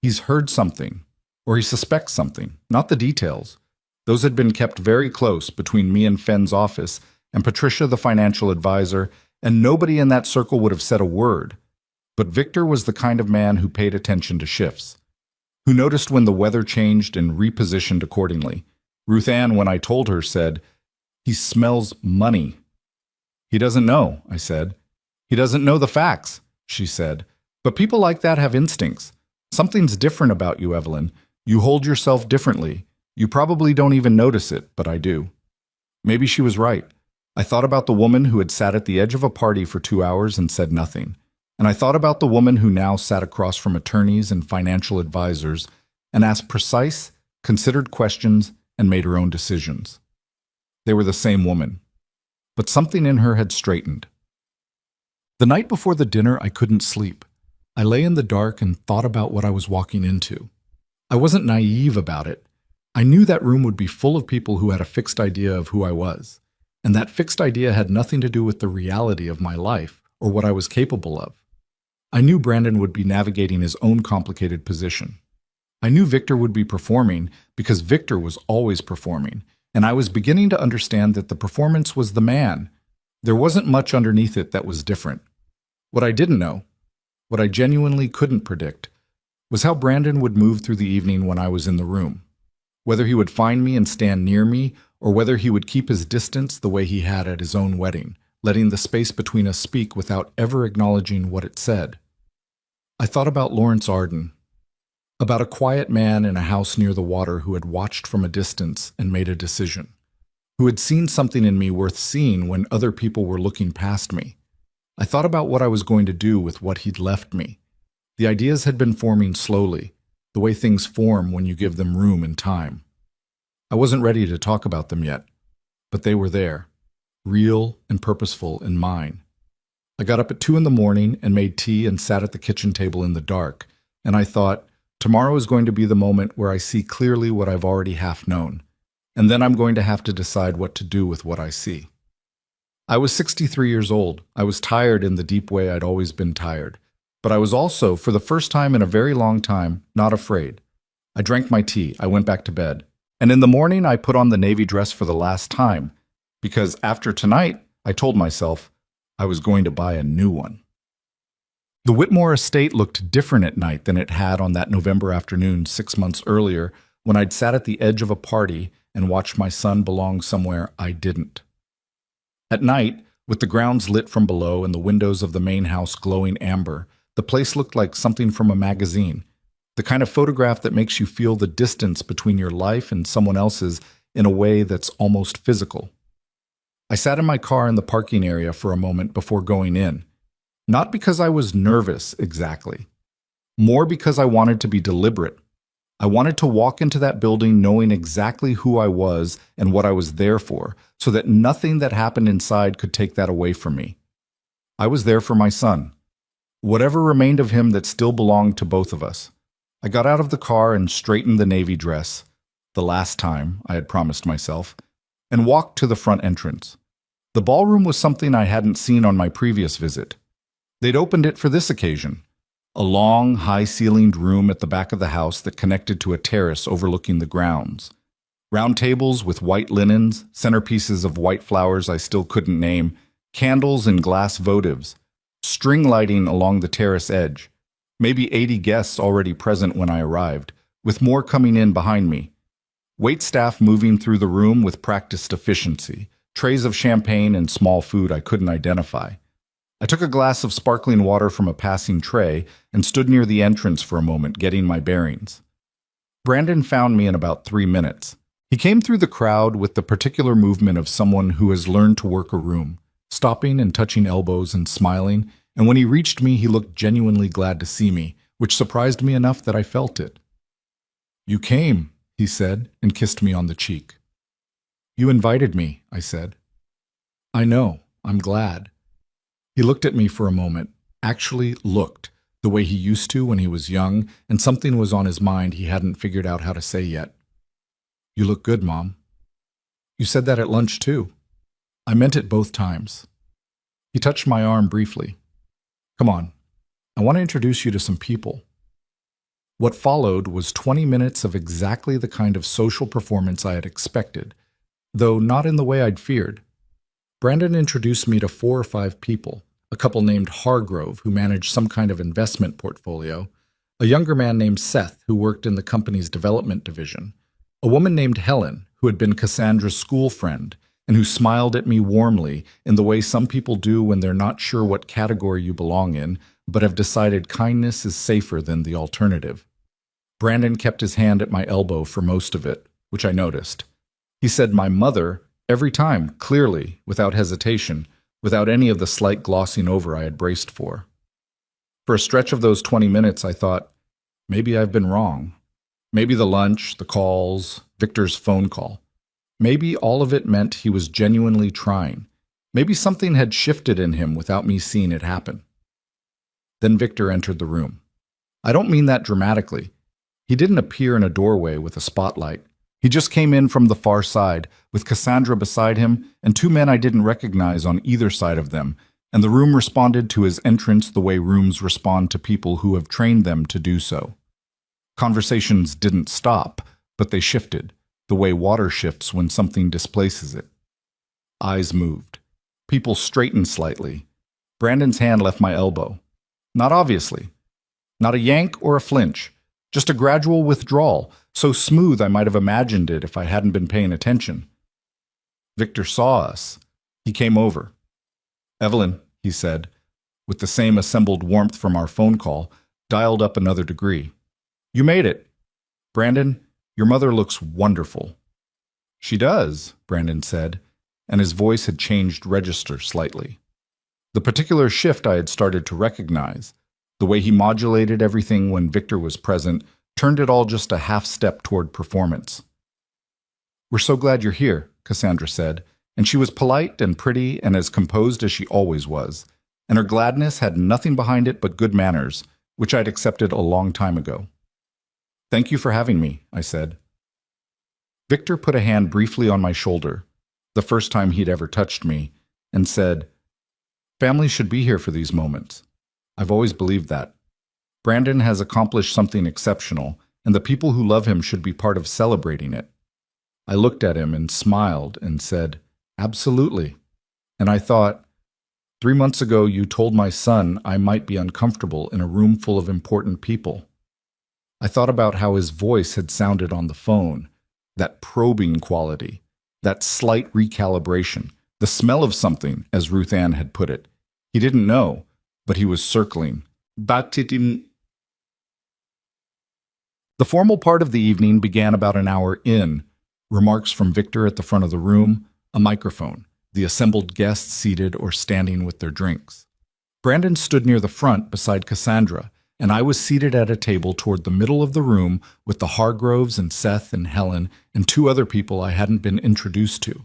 S1: he's heard something, or he suspects something, not the details. Those had been kept very close between me and Fenn's office and Patricia, the financial advisor, and nobody in that circle would have said a word. But Victor was the kind of man who paid attention to shifts, who noticed when the weather changed and repositioned accordingly. Ruth Ann, when I told her, said, He smells money. He doesn't know, I said. He doesn't know the facts, she said. But people like that have instincts. Something's different about you, Evelyn. You hold yourself differently. You probably don't even notice it, but I do. Maybe she was right. I thought about the woman who had sat at the edge of a party for 2 hours and said nothing. And I thought about the woman who now sat across from attorneys and financial advisors and asked precise, considered questions and made her own decisions. They were the same woman, but something in her had straightened. The night before the dinner, I couldn't sleep. I lay in the dark and thought about what I was walking into. I wasn't naive about it. I knew that room would be full of people who had a fixed idea of who I was, and that fixed idea had nothing to do with the reality of my life or what I was capable of. I knew Brandon would be navigating his own complicated position. I knew Victor would be performing because Victor was always performing, and I was beginning to understand that the performance was the man. There wasn't much underneath it that was different. What I didn't know, what I genuinely couldn't predict, was how Brandon would move through the evening when I was in the room. Whether he would find me and stand near me, or whether he would keep his distance the way he had at his own wedding, letting the space between us speak without ever acknowledging what it said. I thought about Lawrence Arden, about a quiet man in a house near the water who had watched from a distance and made a decision, who had seen something in me worth seeing when other people were looking past me. I thought about what I was going to do with what he'd left me. The ideas had been forming slowly, the way things form when you give them room and time. I wasn't ready to talk about them yet, but they were there, real and purposeful in mine. I got up at 2 a.m. and made tea and sat at the kitchen table in the dark, and I thought, tomorrow is going to be the moment where I see clearly what I've already half known, and then I'm going to have to decide what to do with what I see. I was 63 years old. I was tired in the deep way I'd always been tired, but I was also, for the first time in a very long time, not afraid. I drank my tea, I went back to bed, and in the morning I put on the navy dress for the last time, because after tonight, I told myself, I was going to buy a new one. The Whitmore estate looked different at night than it had on that November afternoon 6 months earlier when I'd sat at the edge of a party and watched my son belong somewhere I didn't. At night, with the grounds lit from below and the windows of the main house glowing amber, the place looked like something from a magazine, the kind of photograph that makes you feel the distance between your life and someone else's in a way that's almost physical. I sat in my car in the parking area for a moment before going in, not because I was nervous exactly, more because I wanted to be deliberate. I wanted to walk into that building knowing exactly who I was and what I was there for, so that nothing that happened inside could take that away from me. I was there for my son, whatever remained of him that still belonged to both of us. I got out of the car and straightened the navy dress, the last time I had promised myself, and walked to the front entrance. The ballroom was something I hadn't seen on my previous visit. They'd opened it for this occasion, a long, high-ceilinged room at the back of the house that connected to a terrace overlooking the grounds. Round tables with white linens, centerpieces of white flowers I still couldn't name, candles and glass votives, string lighting along the terrace edge. Maybe 80 guests already present when I arrived, with more coming in behind me. Waitstaff moving through the room with practiced efficiency, trays of champagne and small food I couldn't identify. I took a glass of sparkling water from a passing tray and stood near the entrance for a moment, getting my bearings. Brandon found me in about 3 minutes. He came through the crowd with the particular movement of someone who has learned to work a room, stopping and touching elbows and smiling, and when he reached me, he looked genuinely glad to see me, which surprised me enough that I felt it. "You came," he said, and kissed me on the cheek. "You invited me," I said. "I know. I'm glad." He looked at me for a moment, actually looked, the way he used to when he was young, and something was on his mind he hadn't figured out how to say yet. "You look good, Mom." "You said that at lunch, too." "I meant it both times." He touched my arm briefly. "Come on. I want to introduce you to some people." What followed was 20 minutes of exactly the kind of social performance I had expected, though not in the way I'd feared. Brandon introduced me to 4 or 5 people, a couple named Hargrove, who managed some kind of investment portfolio, a younger man named Seth, who worked in the company's development division, a woman named Helen, who had been Cassandra's school friend, and who smiled at me warmly in the way some people do when they're not sure what category you belong in, but have decided kindness is safer than the alternative. Brandon kept his hand at my elbow for most of it, which I noticed. He said "my mother" every time, clearly, without hesitation, without any of the slight glossing over I had braced for. For a stretch of those 20 minutes, I thought, maybe I've been wrong. Maybe the lunch, the calls, Victor's phone call. Maybe all of it meant he was genuinely trying. Maybe something had shifted in him without me seeing it happen. Then Victor entered the room. I don't mean that dramatically. He didn't appear in a doorway with a spotlight. He just came in from the far side, with Cassandra beside him and 2 men I didn't recognize on either side of them, and the room responded to his entrance the way rooms respond to people who have trained them to do so. Conversations didn't stop, but they shifted, the way water shifts when something displaces it. Eyes moved. People straightened slightly. Brandon's hand left my elbow. Not obviously. Not a yank or a flinch. Just a gradual withdrawal, so smooth I might have imagined it if I hadn't been paying attention. Victor saw us. He came over. "Evelyn," he said, with the same assembled warmth from our phone call, dialed up another degree. "You made it. Brandon, your mother looks wonderful." "She does," Brandon said, and his voice had changed register slightly. The particular shift I had started to recognize, the way he modulated everything when Victor was present, turned it all just a half step toward performance. "We're so glad you're here," Cassandra said, and she was polite and pretty and as composed as she always was, and her gladness had nothing behind it but good manners, which I'd accepted a long time ago. "Thank you for having me," I said. Victor put a hand briefly on my shoulder, the first time he'd ever touched me, and said, "Family should be here for these moments. I've always believed that. Brandon has accomplished something exceptional, and the people who love him should be part of celebrating it." I looked at him and smiled and said, "Absolutely." And I thought, 3 months ago you told my son I might be uncomfortable in a room full of important people. I thought about how his voice had sounded on the phone, that probing quality, that slight recalibration, the smell of something, as Ruth Ann had put it. He didn't know, but he was circling. The formal part of the evening began about an hour in. Remarks from Victor at the front of the room, a microphone, the assembled guests seated or standing with their drinks. Brandon stood near the front beside Cassandra, and I was seated at a table toward the middle of the room with the Hargroves and Seth and Helen and two other people I hadn't been introduced to.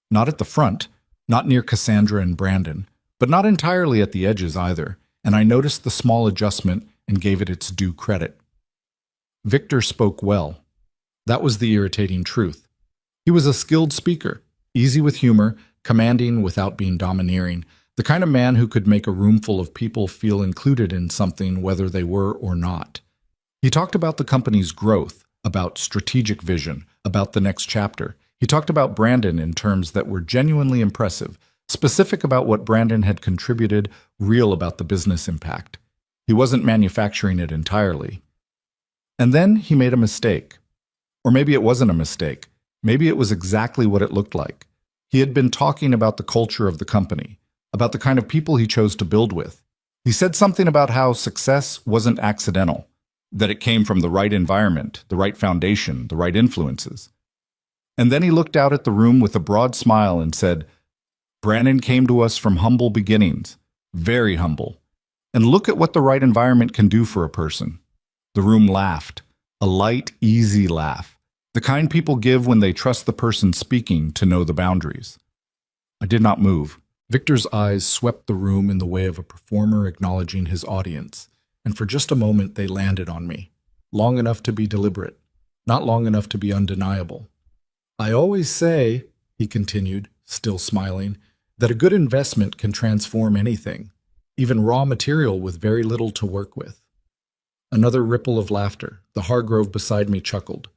S1: Not at the front, not near Cassandra and Brandon, but not entirely at the edges either, and I noticed the small adjustment and gave it its due credit. Victor spoke well. That was the irritating truth. He was a skilled speaker, easy with humor, commanding without being domineering, the kind of man who could make a room full of people feel included in something whether they were or not. He talked about the company's growth, about strategic vision, about the next chapter. He talked about Brandon in terms that were genuinely impressive, specific about what Brandon had contributed, real about the business impact. He wasn't manufacturing it entirely. And then he made a mistake. Or maybe it wasn't a mistake. Maybe it was exactly what it looked like. He had been talking about the culture of the company, about the kind of people he chose to build with. He said something about how success wasn't accidental, that it came from the right environment, the right foundation, the right influences. And then he looked out at the room with a broad smile and said, "Brandon came to us from humble beginnings, very humble. And look at what the right environment can do for a person." The room laughed, a light, easy laugh, the kind people give when they trust the person speaking to know the boundaries. I did not move. Victor's eyes swept the room in the way of a performer acknowledging his audience, and for just a moment they landed on me, long enough to be deliberate, not long enough to be undeniable. "I always say," he continued, still smiling, "that a good investment can transform anything, even raw material with very little to work with." Another ripple of laughter. The Hargrove beside me chuckled.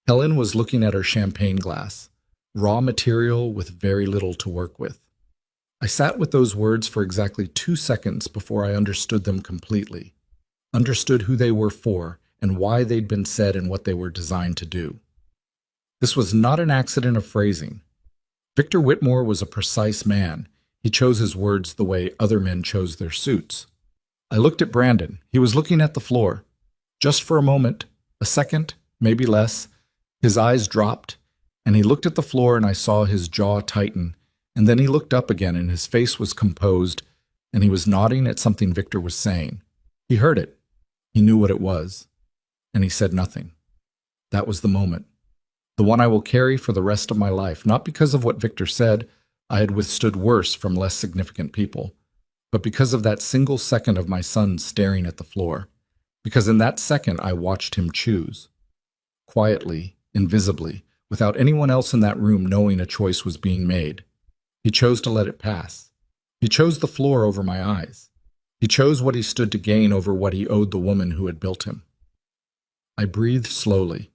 S1: Helen was looking at her champagne glass. Raw material with very little to work with. I sat with those words for exactly 2 seconds before I understood them completely. Understood who they were for and why they'd been said and what they were designed to do. This was not an accident of phrasing. Victor Whitmore was a precise man. He chose his words the way other men chose their suits. I looked at Brandon. He was looking at the floor. Just for a moment, a second, maybe less, his eyes dropped, and he looked at the floor and I saw his jaw tighten, and then he looked up again and his face was composed, and he was nodding at something Victor was saying. He heard it. He knew what it was. And he said nothing. That was the moment. The one I will carry for the rest of my life, not because of what Victor said. I had withstood worse from less significant people, but because of that single second of my son staring at the floor, because in that second I watched him choose. Quietly, invisibly, without anyone else in that room knowing a choice was being made. He chose to let it pass. He chose the floor over my eyes. He chose what he stood to gain over what he owed the woman who had built him. I breathed slowly.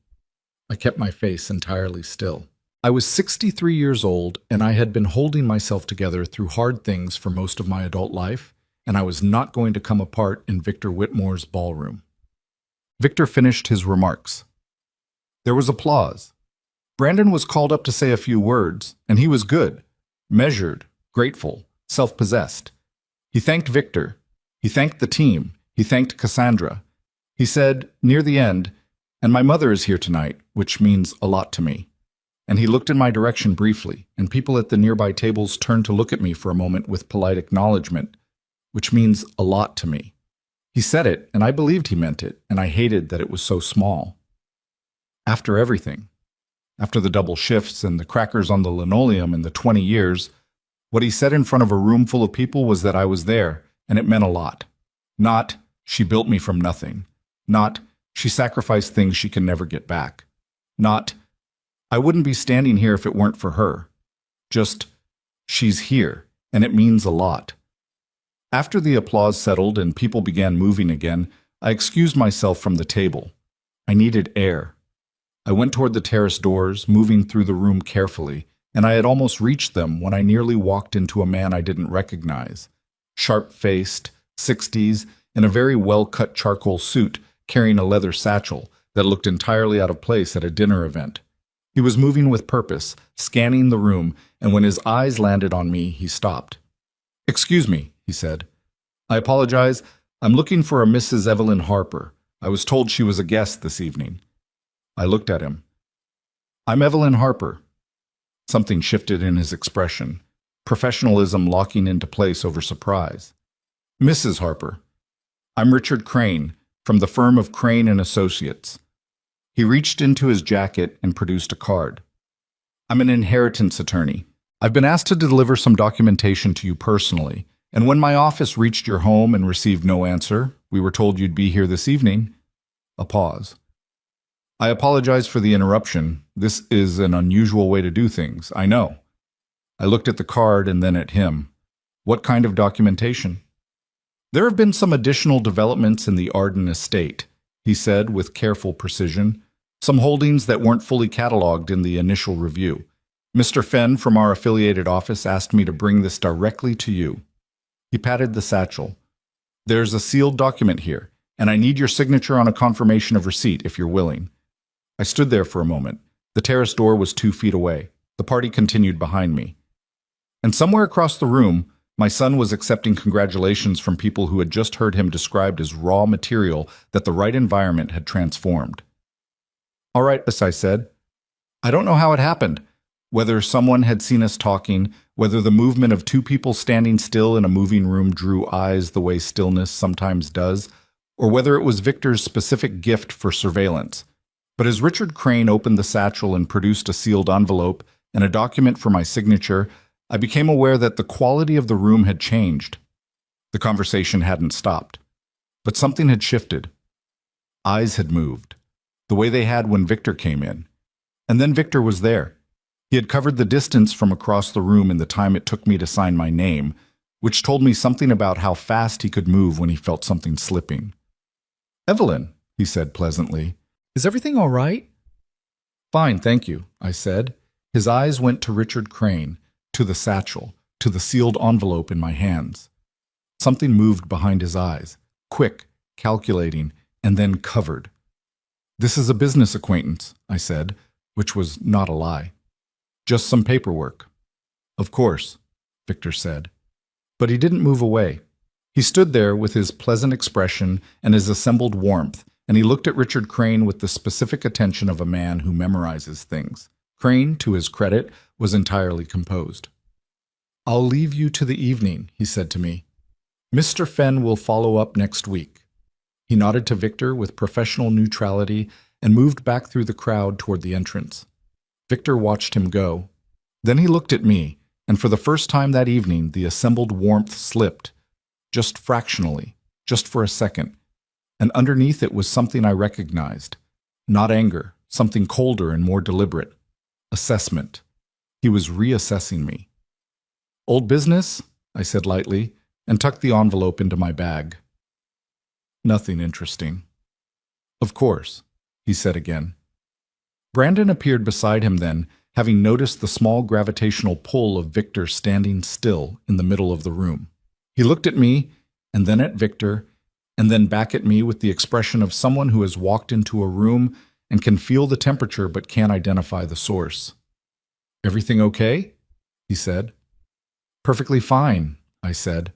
S1: I kept my face entirely still. I was 63 years old, and I had been holding myself together through hard things for most of my adult life, and I was not going to come apart in Victor Whitmore's ballroom. Victor finished his remarks. There was applause. Brandon was called up to say a few words, and he was good, measured, grateful, self-possessed. He thanked Victor. He thanked the team. He thanked Cassandra. He said, near the end, "And my mother is here tonight, which means a lot to me." And he looked in my direction briefly, and people at the nearby tables turned to look at me for a moment with polite acknowledgement, which means a lot to me. He said it, and I believed he meant it, and I hated that it was so small. After everything, after the double shifts and the crackers on the linoleum and the 20 years, what he said in front of a room full of people was that I was there, and it meant a lot. Not, she built me from nothing. Not, she sacrificed things she can never get back. Not, I wouldn't be standing here if it weren't for her. Just, she's here, and it means a lot. After the applause settled and people began moving again, I excused myself from the table. I needed air. I went toward the terrace doors, moving through the room carefully, and I had almost reached them when I nearly walked into a man I didn't recognize. Sharp-faced, 60s, in a very well-cut charcoal suit, carrying a leather satchel that looked entirely out of place at a dinner event. He was moving with purpose, scanning the room, and when his eyes landed on me, he stopped. "Excuse me," he said. "I apologize. I'm looking for a Mrs. Evelyn Harper. I was told she was a guest this evening." I looked at him. "I'm Evelyn Harper." Something shifted in his expression, professionalism locking into place over surprise. "Mrs. Harper." I'm Richard Crane, from the firm of Crane and Associates. He reached into his jacket and produced a card. I'm an inheritance attorney. I've been asked to deliver some documentation to you personally, and when my office reached your home and received no answer, we were told you'd be here this evening. A pause. I apologize for the interruption. This is an unusual way to do things, I know. I looked at the card and then at him. What kind of documentation? There have been some additional developments in the Arden estate, he said with careful precision. Some holdings that weren't fully cataloged in the initial review. Mr. Fenn from our affiliated office asked me to bring this directly to you. He patted the satchel. There's a sealed document here, and I need your signature on a confirmation of receipt if you're willing. I stood there for a moment. The terrace door was 2 feet away. The party continued behind me. And somewhere across the room, my son was accepting congratulations from people who had just heard him described as raw material that the right environment had transformed. All right, as I said. I don't know how it happened. Whether someone had seen us talking, whether the movement of 2 people standing still in a moving room drew eyes the way stillness sometimes does, or whether it was Victor's specific gift for surveillance. But as Richard Crane opened the satchel and produced a sealed envelope and a document for my signature, I became aware that the quality of the room had changed. The conversation hadn't stopped, but something had shifted. Eyes had moved, the way they had when Victor came in. And then Victor was there. He had covered the distance from across the room in the time it took me to sign my name, which told me something about how fast he could move when he felt something slipping. "Evelyn," he said pleasantly, "is everything all right?" "Fine, thank you," I said. His eyes went to Richard Crane, to the satchel, to the sealed envelope in my hands. Something moved behind his eyes, quick, calculating, and then covered. "This is a business acquaintance," I said, which was not a lie. "Just some paperwork." "Of course," Victor said. But he didn't move away. He stood there with his pleasant expression and his assembled warmth, and he looked at Richard Crane with the specific attention of a man who memorizes things. Crane, to his credit, was entirely composed. "I'll leave you to the evening," he said to me. "Mr. Fenn will follow up next week." He nodded to Victor with professional neutrality and moved back through the crowd toward the entrance. Victor watched him go. Then he looked at me, and for the first time that evening the assembled warmth slipped, just fractionally, just for a second, and underneath it was something I recognized. Not anger, something colder and more deliberate. Assessment. He was reassessing me. "Old business?" I said lightly, and tucked the envelope into my bag. "Nothing interesting." "Of course," he said again. Brandon appeared beside him then, having noticed the small gravitational pull of Victor standing still in the middle of the room. He looked at me, and then at Victor, and then back at me with the expression of someone who has walked into a room and can feel the temperature but can't identify the source. "Everything okay?" he said. "Perfectly fine," I said.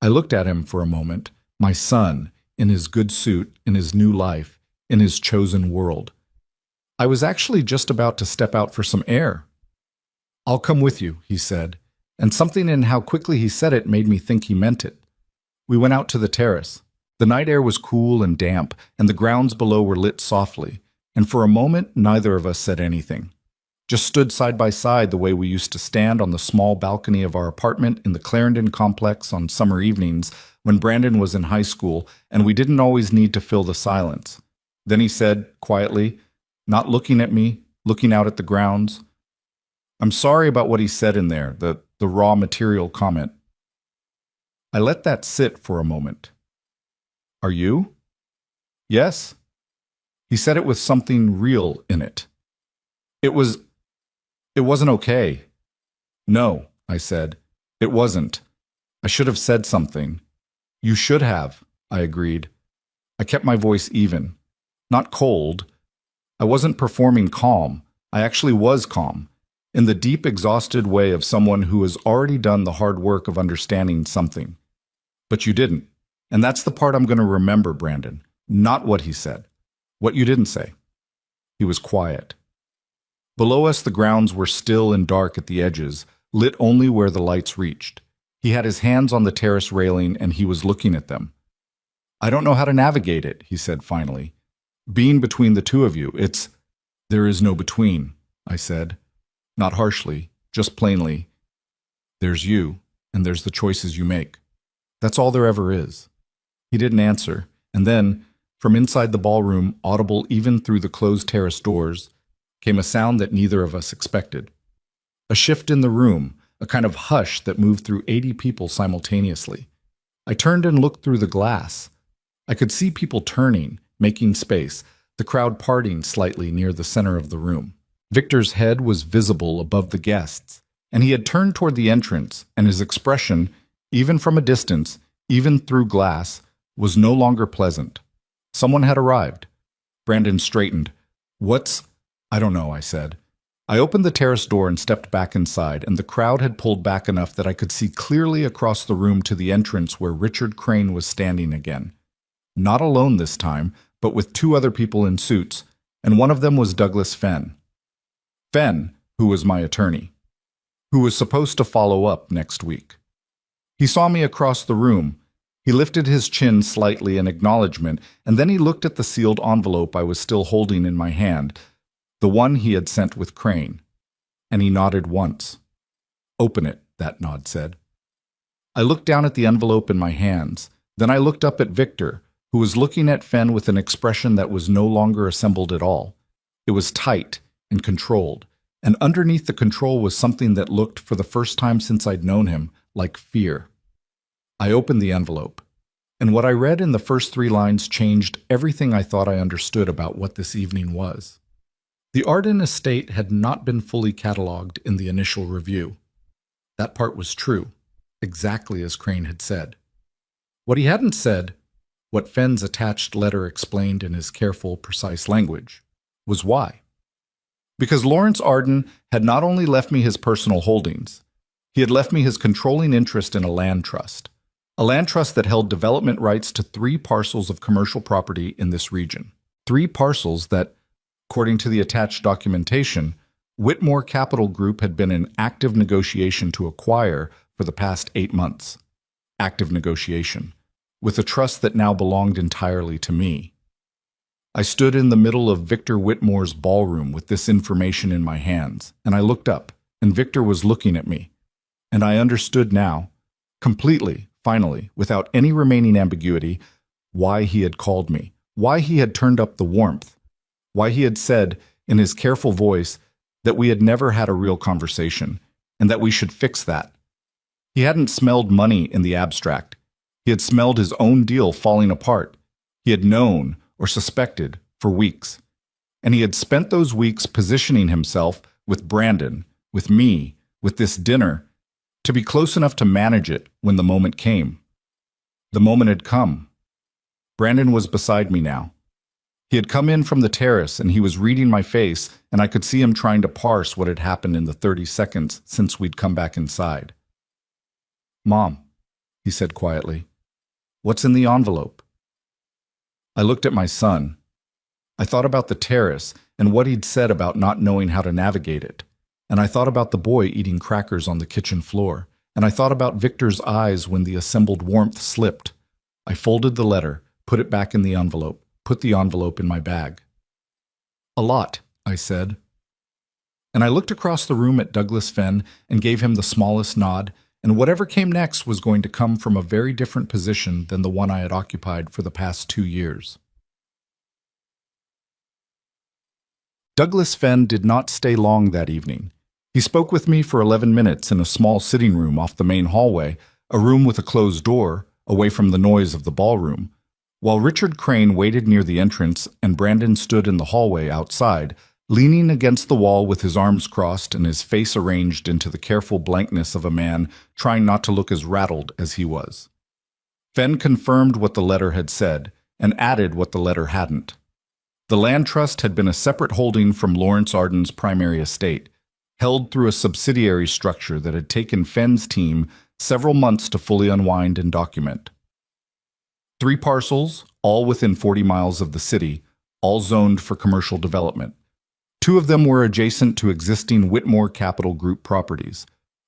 S1: I looked at him for a moment, my son, in his good suit, in his new life, in his chosen world. I was actually just about to step out for some air. "I'll come with you," he said, and something in how quickly he said it made me think he meant it. We went out to the terrace. The night air was cool and damp, and the grounds below were lit softly, and for a moment neither of us said anything. Just stood side by side the way we used to stand on the small balcony of our apartment in the Clarendon complex on summer evenings when Brandon was in high school, and we didn't always need to fill the silence. Then he said, quietly, not looking at me, looking out at the grounds, "I'm sorry about what he said in there, the raw material comment." I let that sit for a moment. "Are you?" "Yes." He said it with something real in it. It wasn't okay." "No," I said. "It wasn't. I should have said something." "You should have," I agreed. I kept my voice even. Not cold. I wasn't performing calm. I actually was calm, in the deep, exhausted way of someone who has already done the hard work of understanding something. "But you didn't. And that's the part I'm going to remember, Brandon. Not what he said. What you didn't say." He was quiet. Below us, the grounds were still and dark at the edges, lit only where the lights reached. He had his hands on the terrace railing, and he was looking at them. I don't know how to navigate it, he said finally. Being between the two of you, there is no between, I said. Not harshly, just plainly. There's you, and there's the choices you make. That's all there ever is. He didn't answer, and then, from inside the ballroom, audible even through the closed terrace doors, came a sound that neither of us expected. A shift in the room, a kind of hush that moved through 80 people simultaneously. I turned and looked through the glass. I could see people turning, making space, the crowd parting slightly near the center of the room. Victor's head was visible above the guests, and he had turned toward the entrance, and his expression, even from a distance, even through glass, was no longer pleasant. Someone had arrived. Brandon straightened. I don't know, I said. I opened the terrace door and stepped back inside, and the crowd had pulled back enough that I could see clearly across the room to the entrance where Richard Crane was standing again. Not alone this time, but with two other people in suits, and one of them was Douglas Fenn. Fenn, who was my attorney, who was supposed to follow up next week. He saw me across the room. He lifted his chin slightly in acknowledgement, and then he looked at the sealed envelope I was still holding in my hand, the one he had sent with Crane, and he nodded once. Open it, that nod said. I looked down at the envelope in my hands. Then I looked up at Victor, who was looking at Fenn with an expression that was no longer assembled at all. It was tight and controlled, and underneath the control was something that looked, for the first time since I'd known him, like fear. I opened the envelope, and what I read in the first 3 lines changed everything I thought I understood about what this evening was. The Arden estate had not been fully catalogued in the initial review. That part was true, exactly as Crane had said. What he hadn't said, what Fenn's attached letter explained in his careful, precise language, was why. Because Lawrence Arden had not only left me his personal holdings, he had left me his controlling interest in a land trust that held development rights to 3 parcels of commercial property in this region. 3 parcels that, according to the attached documentation, Whitmore Capital Group had been in active negotiation to acquire for the past 8 months. Active negotiation, with a trust that now belonged entirely to me. I stood in the middle of Victor Whitmore's ballroom with this information in my hands, and I looked up, and Victor was looking at me. And I understood now, completely, finally, without any remaining ambiguity, why he had called me, why he had turned up the warmth, why he had said, in his careful voice, that we had never had a real conversation, and that we should fix that. He hadn't smelled money in the abstract. He had smelled his own deal falling apart. He had known, or suspected, for weeks. And he had spent those weeks positioning himself with Brandon, with me, with this dinner, to be close enough to manage it when the moment came. The moment had come. Brandon was beside me now. He had come in from the terrace, and he was reading my face, and I could see him trying to parse what had happened in the 30 seconds since we'd come back inside. "Mom," he said quietly, "what's in the envelope?" I looked at my son. I thought about the terrace and what he'd said about not knowing how to navigate it, and I thought about the boy eating crackers on the kitchen floor, and I thought about Victor's eyes when the assembled warmth slipped. I folded the letter, put it back in the envelope, put the envelope in my bag. "A lot," I said. And I looked across the room at Douglas Fenn and gave him the smallest nod, and whatever came next was going to come from a very different position than the one I had occupied for the past 2 years. Douglas Fenn did not stay long that evening. He spoke with me for 11 minutes in a small sitting room off the main hallway, a room with a closed door, away from the noise of the ballroom, while Richard Crane waited near the entrance and Brandon stood in the hallway outside, leaning against the wall with his arms crossed and his face arranged into the careful blankness of a man trying not to look as rattled as he was. Fenn confirmed what the letter had said and added what the letter hadn't. The land trust had been a separate holding from Lawrence Arden's primary estate, held through a subsidiary structure that had taken Fenn's team several months to fully unwind and document. 3 parcels, all within 40 miles of the city, all zoned for commercial development. 2 of them were adjacent to existing Whitmore Capital Group properties.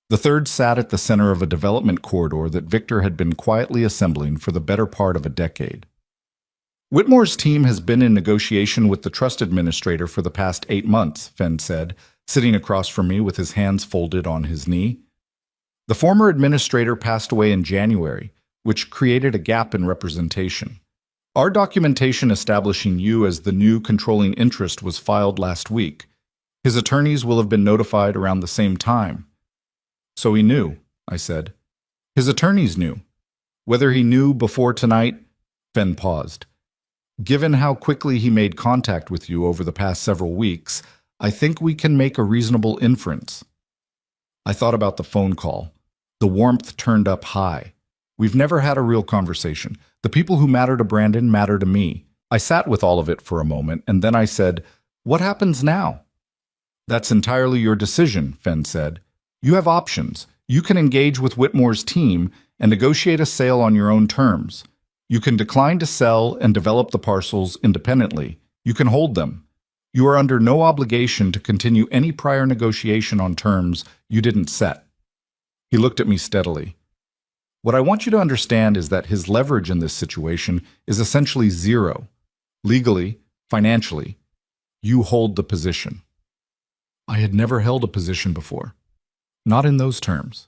S1: The third sat at the center of a development corridor that Victor had been quietly assembling for the better part of a decade. Whitmore's team has been in negotiation with the trust administrator for the past 8 months, Fenn said, sitting across from me with his hands folded on his knee. The former administrator passed away in January, which created a gap in representation. Our documentation establishing you as the new controlling interest was filed last week. His attorneys will have been notified around the same time. So he knew, I said. His attorneys knew. Whether he knew before tonight, Fenn paused. Given how quickly he made contact with you over the past several weeks, I think we can make a reasonable inference. I thought about the phone call. The warmth turned up high. We've never had a real conversation. The people who matter to Brandon matter to me. I sat with all of it for a moment, and then I said, "What happens now?" "That's entirely your decision," Fenn said. "You have options. You can engage with Whitmore's team and negotiate a sale on your own terms. You can decline to sell and develop the parcels independently. You can hold them. You are under no obligation to continue any prior negotiation on terms you didn't set." He looked at me steadily. "What I want you to understand is that his leverage in this situation is essentially zero. Legally, financially, you hold the position." I had never held a position before. Not in those terms.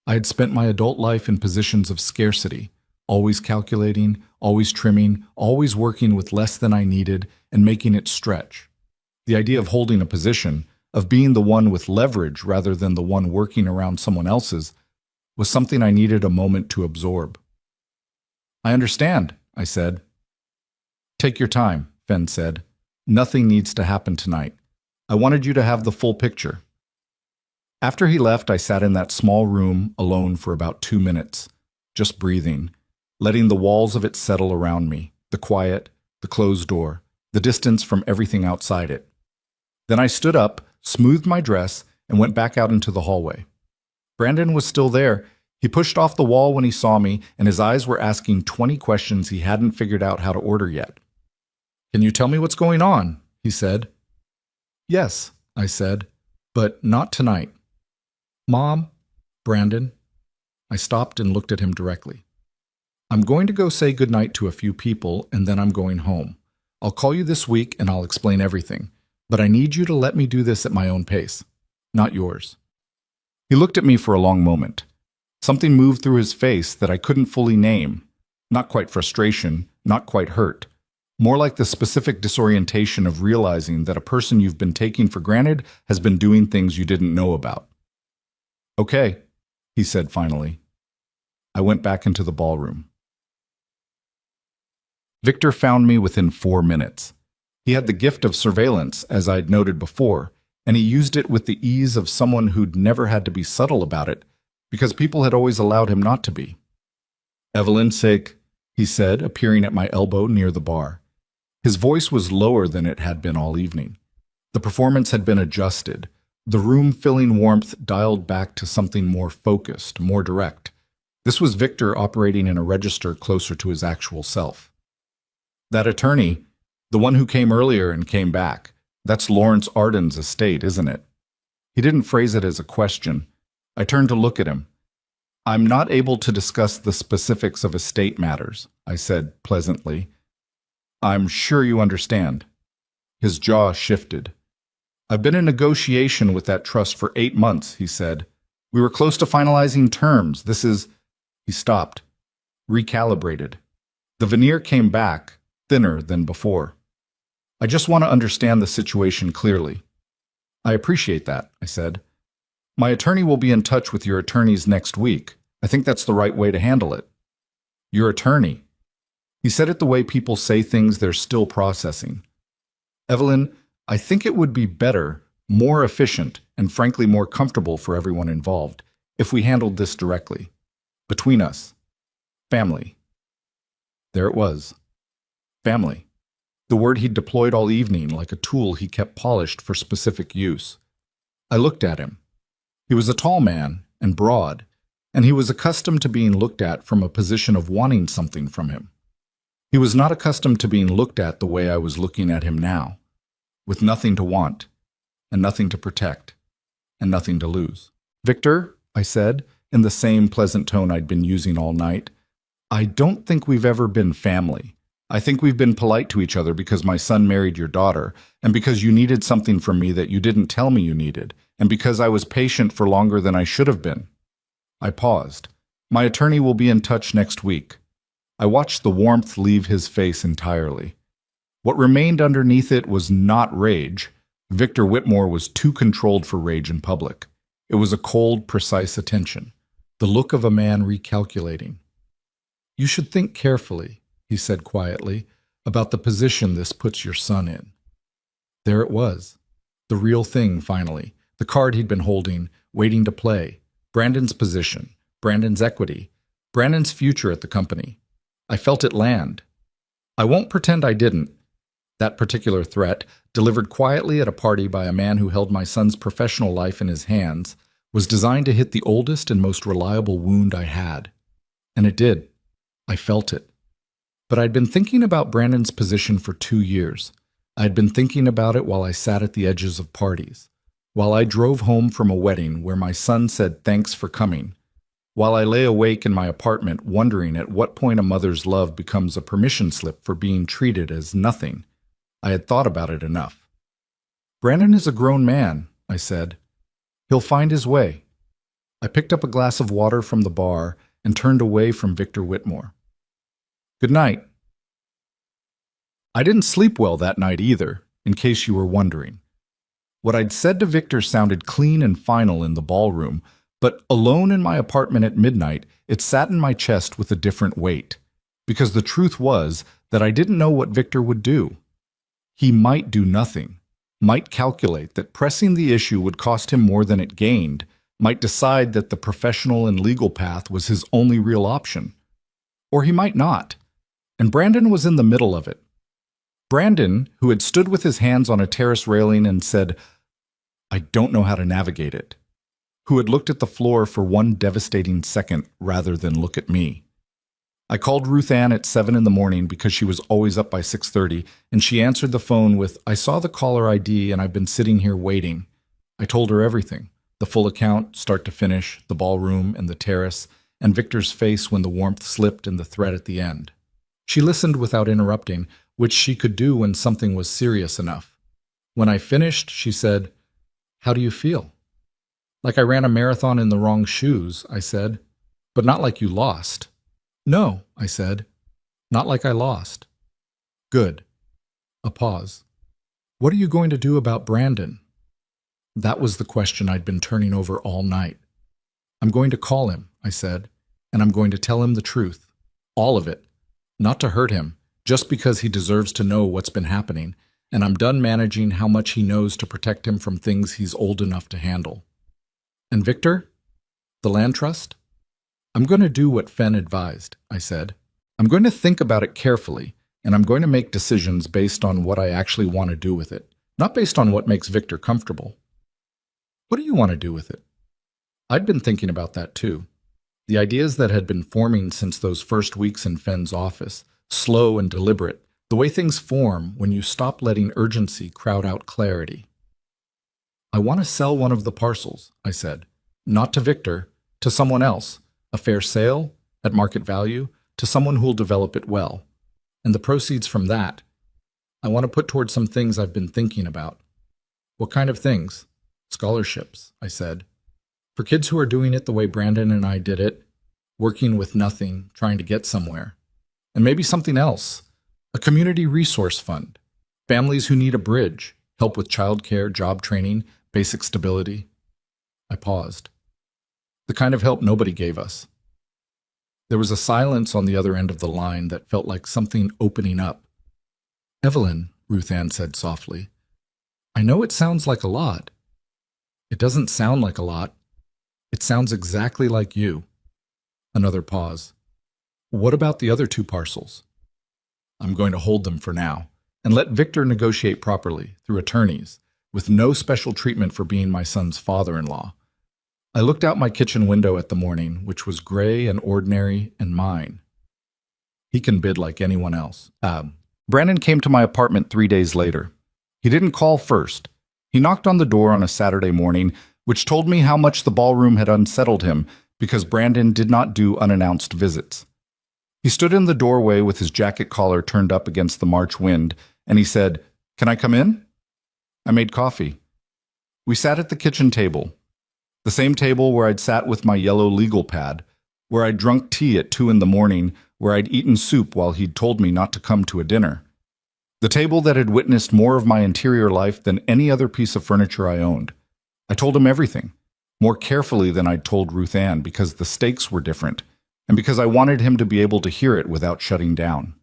S1: I had spent my adult life in positions of scarcity, always calculating, always trimming, always working with less than I needed and making it stretch. The idea of holding a position, of being the one with leverage rather than the one working around someone else's, was something I needed a moment to absorb. "I understand," I said. "Take your time," Fenn said. "Nothing needs to happen tonight. I wanted you to have the full picture." After he left, I sat in that small room alone for about 2 minutes, just breathing, letting the walls of it settle around me, the quiet, the closed door, the distance from everything outside it. Then I stood up, smoothed my dress, and went back out into the hallway. Brandon was still there. He pushed off the wall when he saw me, and his eyes were asking 20 questions he hadn't figured out how to order yet. "Can you tell me what's going on?" he said. "Yes," I said, "but not tonight." "Mom, Brandon." I stopped and looked at him directly. "I'm going to go say goodnight to a few people, and then I'm going home. I'll call you this week, and I'll explain everything. But I need you to let me do this at my own pace, not yours." He looked at me for a long moment. Something moved through his face that I couldn't fully name. Not quite frustration, not quite hurt. More like the specific disorientation of realizing that a person you've been taking for granted has been doing things you didn't know about. "Okay," he said finally. I went back into the ballroom. Victor found me within 4 minutes. He had the gift of surveillance, as I'd noted before, and he used it with the ease of someone who'd never had to be subtle about it, because people had always allowed him not to be. "Evelyn Sake," he said, appearing at my elbow near the bar. His voice was lower than it had been all evening. The performance had been adjusted, the room-filling warmth dialed back to something more focused, more direct. This was Victor operating in a register closer to his actual self. "That attorney, the one who came earlier and came back, that's Lawrence Arden's estate, isn't it?" He didn't phrase it as a question. I turned to look at him. "I'm not able to discuss the specifics of estate matters," I said pleasantly. "I'm sure you understand." His jaw shifted. "I've been in negotiation with that trust for 8 months," he said. "We were close to finalizing terms. This is—" He stopped, recalibrated. The veneer came back, thinner than before. "I just want to understand the situation clearly." "I appreciate that," I said. "My attorney will be in touch with your attorneys next week. I think that's the right way to handle it." "Your attorney?" He said it the way people say things they're still processing. "Evelyn, I think it would be better, more efficient, and frankly more comfortable for everyone involved if we handled this directly. Between us. Family." There it was. Family. The word he'd deployed all evening like a tool he kept polished for specific use. I looked at him. He was a tall man and broad, and he was accustomed to being looked at from a position of wanting something from him. He was not accustomed to being looked at the way I was looking at him now, with nothing to want, and nothing to protect, and nothing to lose. "Victor," I said, in the same pleasant tone I'd been using all night, "I don't think we've ever been family. I think we've been polite to each other because my son married your daughter, and because you needed something from me that you didn't tell me you needed, and because I was patient for longer than I should have been." I paused. "My attorney will be in touch next week." I watched the warmth leave his face entirely. What remained underneath it was not rage. Victor Whitmore was too controlled for rage in public. It was a cold, precise attention, the look of a man recalculating. "You should think carefully," he said quietly, "about the position this puts your son in." There it was, the real thing finally, the card he'd been holding, waiting to play. Brandon's position, Brandon's equity, Brandon's future at the company. I felt it land. I won't pretend I didn't. That particular threat, delivered quietly at a party by a man who held my son's professional life in his hands, was designed to hit the oldest and most reliable wound I had. And it did. I felt it. But I'd been thinking about Brandon's position for 2 years. I'd been thinking about it while I sat at the edges of parties, while I drove home from a wedding where my son said thanks for coming, while I lay awake in my apartment wondering at what point a mother's love becomes a permission slip for being treated as nothing. I had thought about it enough. "Brandon is a grown man," I said. "He'll find his way." I picked up a glass of water from the bar and turned away from Victor Whitmore. "Good night." I didn't sleep well that night either, in case you were wondering. What I'd said to Victor sounded clean and final in the ballroom, but alone in my apartment at midnight, it sat in my chest with a different weight, because the truth was that I didn't know what Victor would do. He might do nothing, might calculate that pressing the issue would cost him more than it gained, might decide that the professional and legal path was his only real option. Or he might not. And Brandon was in the middle of it. Brandon, who had stood with his hands on a terrace railing and said, "I don't know how to navigate it," who had looked at the floor for one devastating second rather than look at me. I called Ruth Ann at 7 in the morning because she was always up by 6:30, and she answered the phone with, "I saw the caller ID and I've been sitting here waiting." I told her everything, the full account, start to finish, the ballroom and the terrace, and Victor's face when the warmth slipped and the threat at the end. She listened without interrupting, which she could do when something was serious enough. When I finished, she said, "How do you feel?" "Like I ran a marathon in the wrong shoes," I said, "but not like you lost." "No," I said, "not like I lost." "Good." A pause. "What are you going to do about Brandon?" That was the question I'd been turning over all night. "I'm going to call him," I said, "and I'm going to tell him the truth. All of it. Not to hurt him, just because he deserves to know what's been happening, and I'm done managing how much he knows to protect him from things he's old enough to handle." "And Victor? The land trust?" "I'm going to do what Fenn advised," I said. "I'm going to think about it carefully, and I'm going to make decisions based on what I actually want to do with it, not based on what makes Victor comfortable." "What do you want to do with it?" I'd been thinking about that too. The ideas that had been forming since those first weeks in Fenn's office, slow and deliberate, the way things form when you stop letting urgency crowd out clarity. "I want to sell one of the parcels," I said. "Not to Victor, to someone else. A fair sale, at market value, to someone who'll develop it well. And the proceeds from that, I want to put towards some things I've been thinking about." "What kind of things?" "Scholarships," I said. "For kids who are doing it the way Brandon and I did it, working with nothing, trying to get somewhere. And maybe something else. A community resource fund. Families who need a bridge, help with childcare, job training, basic stability." I paused. The kind of help nobody gave us. There was a silence on the other end of the line that felt like something opening up. "Evelyn," Ruth Ann said softly, "I know it sounds like a lot." "It doesn't sound like a lot. It sounds exactly like you." Another pause. "What about the other 2 parcels?" "I'm going to hold them for now, and let Victor negotiate properly, through attorneys, with no special treatment for being my son's father-in-law." I looked out my kitchen window at the morning, which was gray and ordinary and mine. He can bid like anyone else. Brandon came to my apartment 3 days later. He didn't call first. He knocked on the door on a Saturday morning, which told me how much the ballroom had unsettled him because Brandon did not do unannounced visits. He stood in the doorway with his jacket collar turned up against the March wind, and he said, "Can I come in?" I made coffee. We sat at the kitchen table, the same table where I'd sat with my yellow legal pad, where I'd drunk tea at 2 in the morning, where I'd eaten soup while he'd told me not to come to a dinner. The table that had witnessed more of my interior life than any other piece of furniture I owned. I told him everything, more carefully than I'd told Ruth Ann, because the stakes were different, and because I wanted him to be able to hear it without shutting down.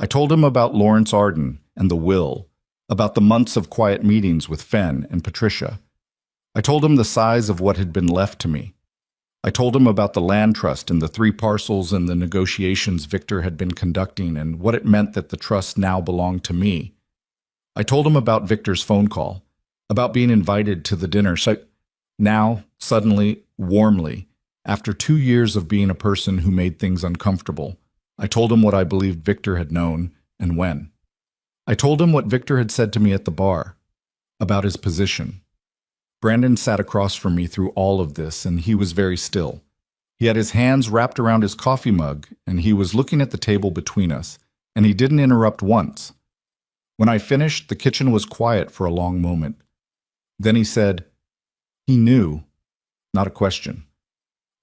S1: I told him about Lawrence Arden and the will, about the months of quiet meetings with Fen and Patricia. I told him the size of what had been left to me. I told him about the land trust and the 3 parcels and the negotiations Victor had been conducting and what it meant that the trust now belonged to me. I told him about Victor's phone call, about being invited to the dinner. So now, suddenly, warmly, after 2 years of being a person who made things uncomfortable, I told him what I believed Victor had known and when. I told him what Victor had said to me at the bar, about his position. Brandon sat across from me through all of this, and he was very still. He had his hands wrapped around his coffee mug, and he was looking at the table between us, and he didn't interrupt once. When I finished, the kitchen was quiet for a long moment. Then he said, "He knew," not a question.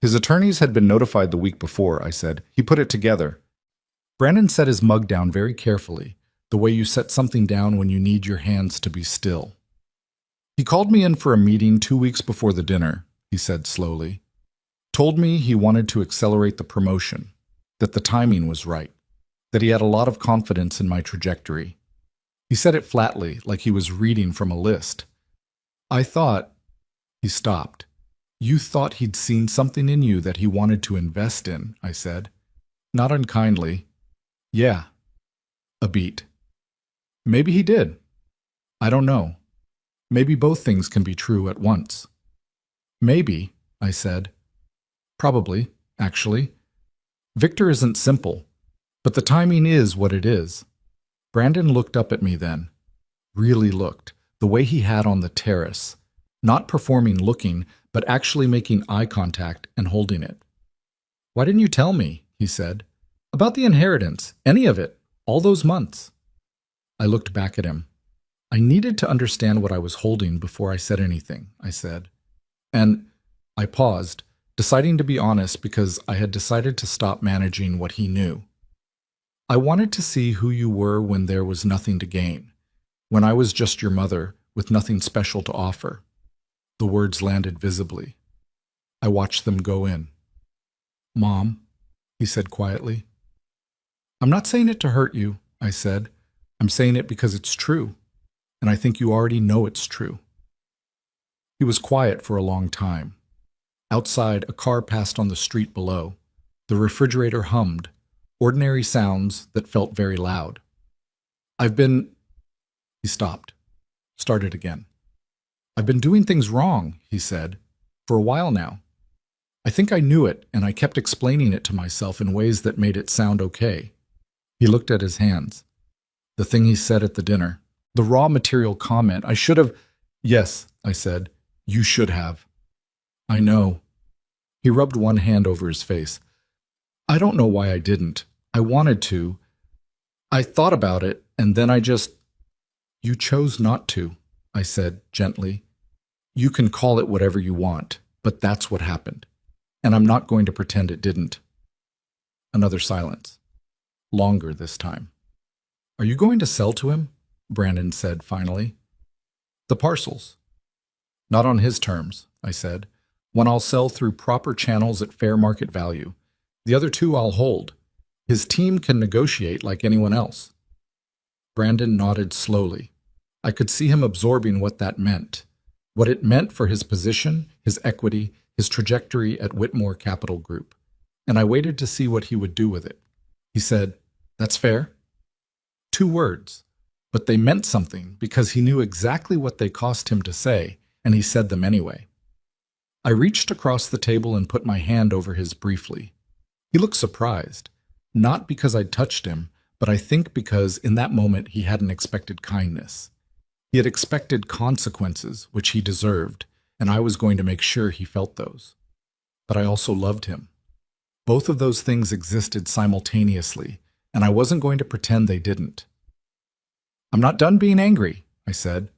S1: "His attorneys had been notified the week before," I said. "He put it together." Brandon set his mug down very carefully, the way you set something down when you need your hands to be still. "He called me in for a meeting 2 weeks before the dinner," he said slowly. "Told me he wanted to accelerate the promotion, that the timing was right, that he had a lot of confidence in my trajectory. He said it flatly, like he was reading from a list. I thought—" He stopped. "You thought he'd seen something in you that he wanted to invest in," I said. Not unkindly. "Yeah." A beat. "Maybe he did. I don't know. Maybe both things can be true at once." "Maybe," I said. "Probably, actually. Victor isn't simple, but the timing is what it is." Brandon looked up at me then. Really looked, the way he had on the terrace. Not performing looking, but actually making eye contact and holding it. "Why didn't you tell me," he said, "about the inheritance, any of it, all those months?" I looked back at him. "I needed to understand what I was holding before I said anything," I said. And I paused, deciding to be honest because I had decided to stop managing what he knew. "I wanted to see who you were when there was nothing to gain, when I was just your mother with nothing special to offer." The words landed visibly. I watched them go in. "Mom," he said quietly. "I'm not saying it to hurt you," I said. "I'm saying it because it's true. And I think you already know it's true." He was quiet for a long time. Outside, a car passed on the street below. The refrigerator hummed, ordinary sounds that felt very loud. "I've been—" He stopped, started again. "I've been doing things wrong," he said, "for a while now. I think I knew it, and I kept explaining it to myself in ways that made it sound okay." He looked at his hands. The thing he said at the dinner. The raw material comment. I should have— "Yes," I said. "You should have." "I know." He rubbed one hand over his face. "I don't know why I didn't. I wanted to. I thought about it, and then I just—" "You chose not to," I said gently. "You can call it whatever you want, but that's what happened. And I'm not going to pretend it didn't." Another silence. Longer this time. "Are you going to sell to him?" Brandon said finally. "The parcels." "Not on his terms," I said. "One I'll sell through proper channels at fair market value. The other 2 I'll hold. His team can negotiate like anyone else." Brandon nodded slowly. I could see him absorbing what that meant. What it meant for his position, his equity, his trajectory at Whitmore Capital Group. And I waited to see what he would do with it. He said, "That's fair." 2 words. But they meant something because he knew exactly what they cost him to say, and he said them anyway. I reached across the table and put my hand over his briefly. He looked surprised, not because I'd touched him, but I think because in that moment he hadn't expected kindness. He had expected consequences, which he deserved, and I was going to make sure he felt those. But I also loved him. Both of those things existed simultaneously, and I wasn't going to pretend they didn't. I'm not done being angry, I said.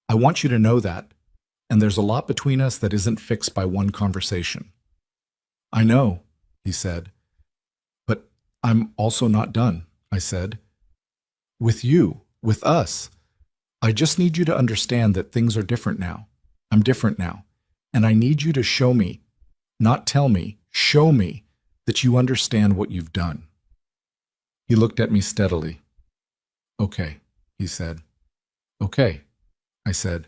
S1: I want you to know that, and there's a lot between us that isn't fixed by one conversation. I know, he said. But I'm also not done, I said. With you, with us. I just need you to understand that things are different now. I'm different now, and I need you to show me, not tell me, show me that you understand what you've done. He looked at me steadily. Okay, he said. Okay, I said.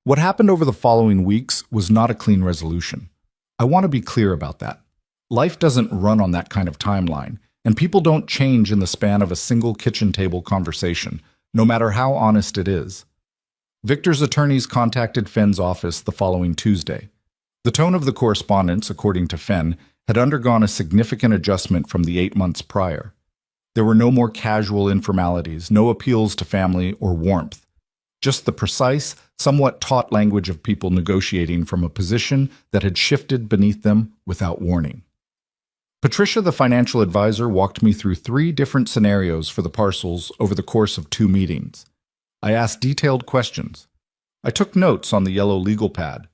S1: What happened over the following weeks was not a clean resolution. I want to be clear about that. Life doesn't run on that kind of timeline, and people don't change in the span of a single kitchen table conversation, no matter how honest it is. Victor's attorneys contacted Fenn's office the following Tuesday. The tone of the correspondence, according to Fenn, had undergone a significant adjustment from the 8 months prior. There were no more casual informalities, no appeals to family or warmth. Just the precise, somewhat taut language of people negotiating from a position that had shifted beneath them without warning. Patricia, the financial advisor, walked me through 3 different scenarios for the parcels over the course of 2 meetings. I asked detailed questions. I took notes on the yellow legal pad.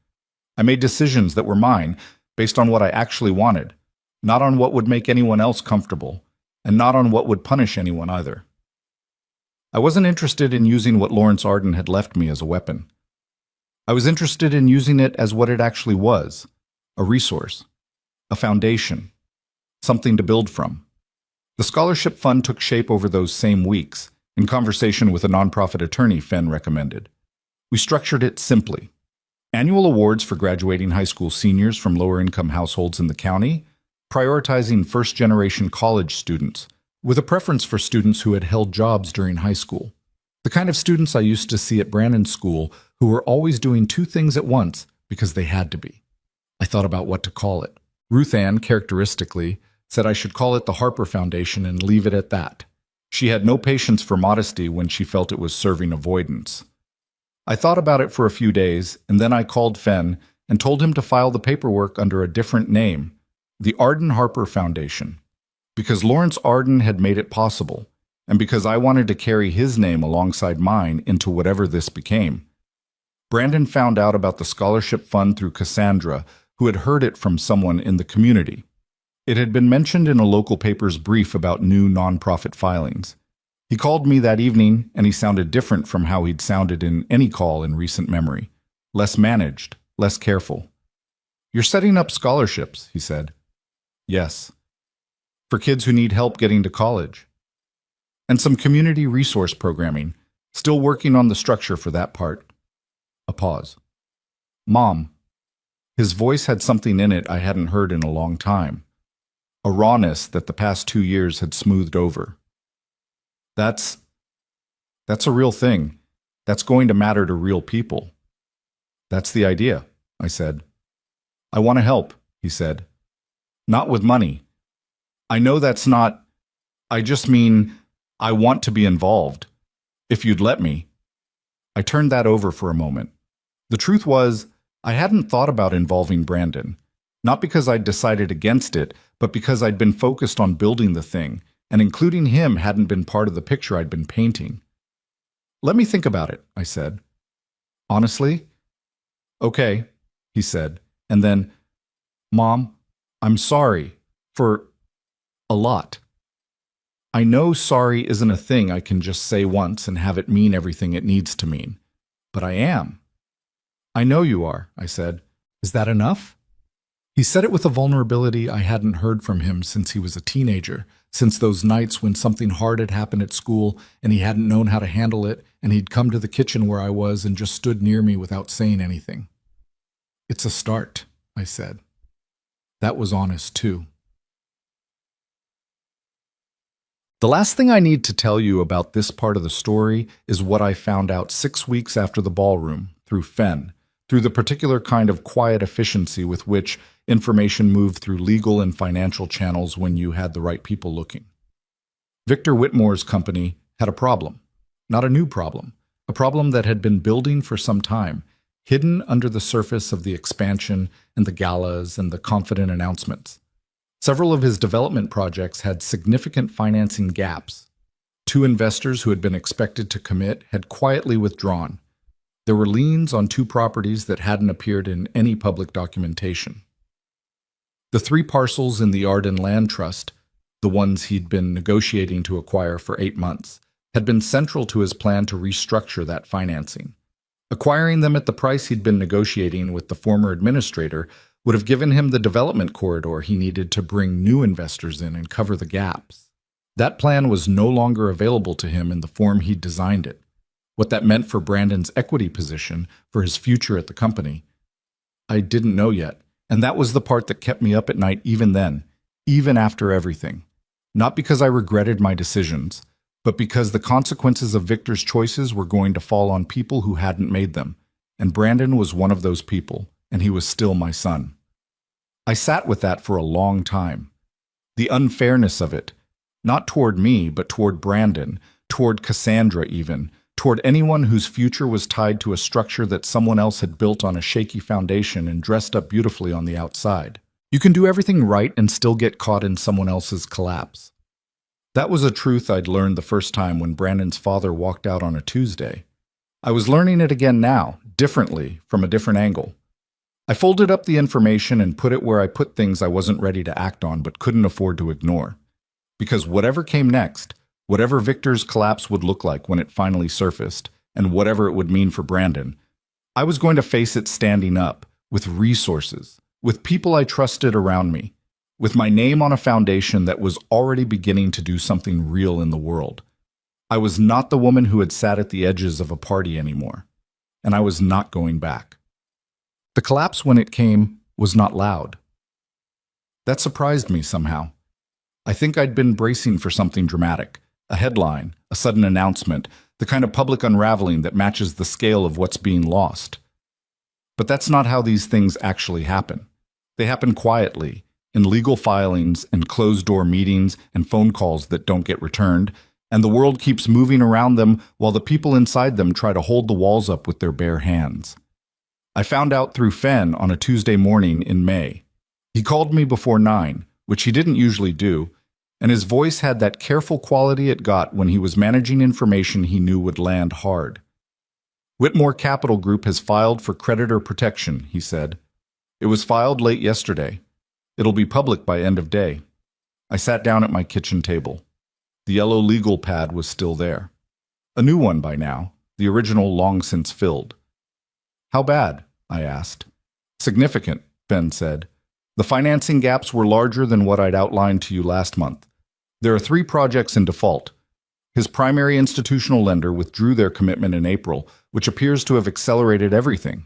S1: I made decisions that were mine, based on what I actually wanted, not on what would make anyone else comfortable, and not on what would punish anyone either. I wasn't interested in using what Lawrence Arden had left me as a weapon. I was interested in using it as what it actually was, a resource, a foundation, something to build from. The scholarship fund took shape over those same weeks, in conversation with a nonprofit attorney Fenn recommended. We structured it simply. Annual awards for graduating high school seniors from lower-income households in the county, prioritizing first-generation college students, with a preference for students who had held jobs during high school. The kind of students I used to see at Brandon School who were always doing 2 things at once because they had to be. I thought about what to call it. Ruth Ann, characteristically, said I should call it the Harper Foundation and leave it at that. She had no patience for modesty when she felt it was serving avoidance. I thought about it for a few days, and then I called Fenn and told him to file the paperwork under a different name, the Arden Harper Foundation, because Lawrence Arden had made it possible, and because I wanted to carry his name alongside mine into whatever this became. Brandon found out about the scholarship fund through Cassandra, who had heard it from someone in the community. It had been mentioned in a local paper's brief about new nonprofit filings. He called me that evening, and he sounded different from how he'd sounded in any call in recent memory. Less managed, less careful. "You're setting up scholarships," he said. "Yes. For kids who need help getting to college. And some community resource programming. Still working on the structure for that part." A pause. "Mom." His voice had something in it I hadn't heard in a long time. A rawness that the past 2 years had smoothed over. That's a real thing. That's going to matter to real people." "That's the idea," I said. "I want to help," he said. "Not with money. I know that's not... I just mean, I want to be involved. If you'd let me." I turned that over for a moment. The truth was, I hadn't thought about involving Brandon. Not because I'd decided against it, but because I'd been focused on building the thing, and including him hadn't been part of the picture I'd been painting. "Let me think about it," I said. "Honestly?" "Okay," he said, and then, "Mom, I'm sorry for a lot. I know sorry isn't a thing I can just say once and have it mean everything it needs to mean, but I am." "I know you are," I said. "Is that enough?" He said it with a vulnerability I hadn't heard from him since he was a teenager, since those nights when something hard had happened at school and he hadn't known how to handle it, and he'd come to the kitchen where I was and just stood near me without saying anything. "It's a start," I said. That was honest, too. The last thing I need to tell you about this part of the story is what I found out 6 weeks after the ballroom, through Fenn, through the particular kind of quiet efficiency with which information moved through legal and financial channels when you had the right people looking. Victor Whitmore's company had a problem. Not a new problem. A problem that had been building for some time, hidden under the surface of the expansion and the galas and the confident announcements. Several of his development projects had significant financing gaps. Two investors who had been expected to commit had quietly withdrawn. There were liens on two properties that hadn't appeared in any public documentation. The three parcels in the Arden Land Trust, the ones he'd been negotiating to acquire for 8 months, had been central to his plan to restructure that financing. Acquiring them at the price he'd been negotiating with the former administrator would have given him the development corridor he needed to bring new investors in and cover the gaps. That plan was no longer available to him in the form he'd designed it. What that meant for Brandon's equity position, for his future at the company, I didn't know yet, and that was the part that kept me up at night even then, even after everything. Not because I regretted my decisions, but because the consequences of Victor's choices were going to fall on people who hadn't made them, and Brandon was one of those people, and he was still my son. I sat with that for a long time. The unfairness of it, not toward me, but toward Brandon, toward Cassandra even, toward anyone whose future was tied to a structure that someone else had built on a shaky foundation and dressed up beautifully on the outside. You can do everything right and still get caught in someone else's collapse. That was a truth I'd learned the first time when Brandon's father walked out on a Tuesday. I was learning it again now, differently, from a different angle. I folded up the information and put it where I put things I wasn't ready to act on but couldn't afford to ignore. Because whatever came next, whatever Victor's collapse would look like when it finally surfaced, and whatever it would mean for Brandon, I was going to face it standing up, with resources, with people I trusted around me, with my name on a foundation that was already beginning to do something real in the world. I was not the woman who had sat at the edges of a party anymore, and I was not going back. The collapse, when it came, was not loud. That surprised me somehow. I think I'd been bracing for something dramatic, a headline, a sudden announcement, the kind of public unraveling that matches the scale of what's being lost. But that's not how these things actually happen. They happen quietly, in legal filings and closed-door meetings and phone calls that don't get returned, and the world keeps moving around them while the people inside them try to hold the walls up with their bare hands. I found out through Fen on a Tuesday morning in May. He called me before 9, which he didn't usually do, and his voice had that careful quality it got when he was managing information he knew would land hard. Whitmore Capital Group has filed for creditor protection, he said. It was filed late yesterday. It'll be public by end of day. I sat down at my kitchen table. The yellow legal pad was still there. A new one by now, the original long since filled. How bad? I asked. Significant, Ben said. The financing gaps were larger than what I'd outlined to you last month. There are 3 projects in default. His primary institutional lender withdrew their commitment in April, which appears to have accelerated everything.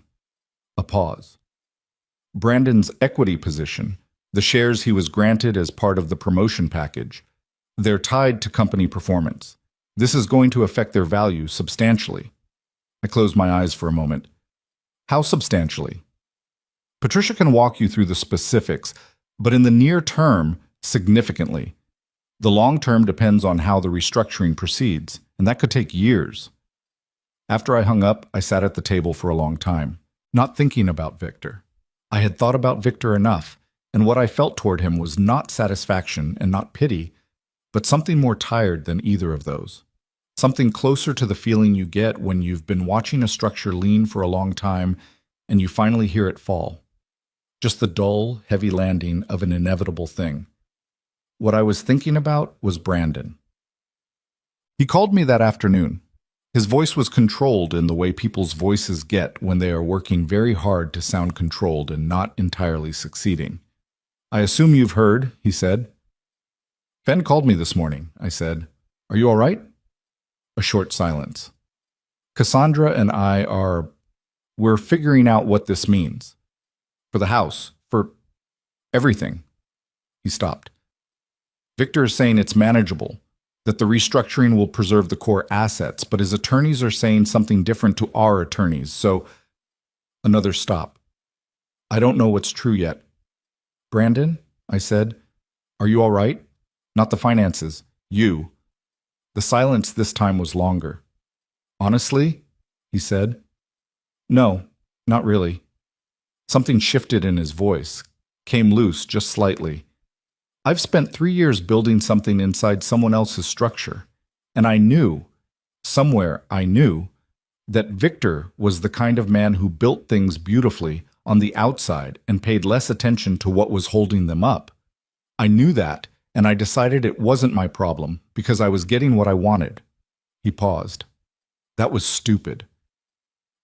S1: A pause. Brandon's equity position, the shares he was granted as part of the promotion package, they're tied to company performance. This is going to affect their value substantially. I closed my eyes for a moment. How substantially? Patricia can walk you through the specifics, but in the near term, significantly. The long term depends on how the restructuring proceeds, and that could take years. After I hung up, I sat at the table for a long time, not thinking about Victor. I had thought about Victor enough, and what I felt toward him was not satisfaction and not pity, but something more tired than either of those. Something closer to the feeling you get when you've been watching a structure lean for a long time and you finally hear it fall. Just the dull, heavy landing of an inevitable thing. What I was thinking about was Brandon. He called me that afternoon. His voice was controlled in the way people's voices get when they are working very hard to sound controlled and not entirely succeeding. I assume you've heard, he said. Fen called me this morning, I said. Are you all right? A short silence. Cassandra and we're figuring out what this means. For the house, for everything. He stopped. Victor is saying it's manageable, that the restructuring will preserve the core assets, but his attorneys are saying something different to our attorneys, so another stop. I don't know what's true yet. Brandon, I said, are you all right? Not the finances, you. The silence this time was longer. Honestly, he said. No, not really. Something shifted in his voice, came loose just slightly. I've spent 3 years building something inside someone else's structure, and I knew, somewhere I knew, that Victor was the kind of man who built things beautifully on the outside and paid less attention to what was holding them up. I knew that, and I decided it wasn't my problem because I was getting what I wanted. He paused. That was stupid.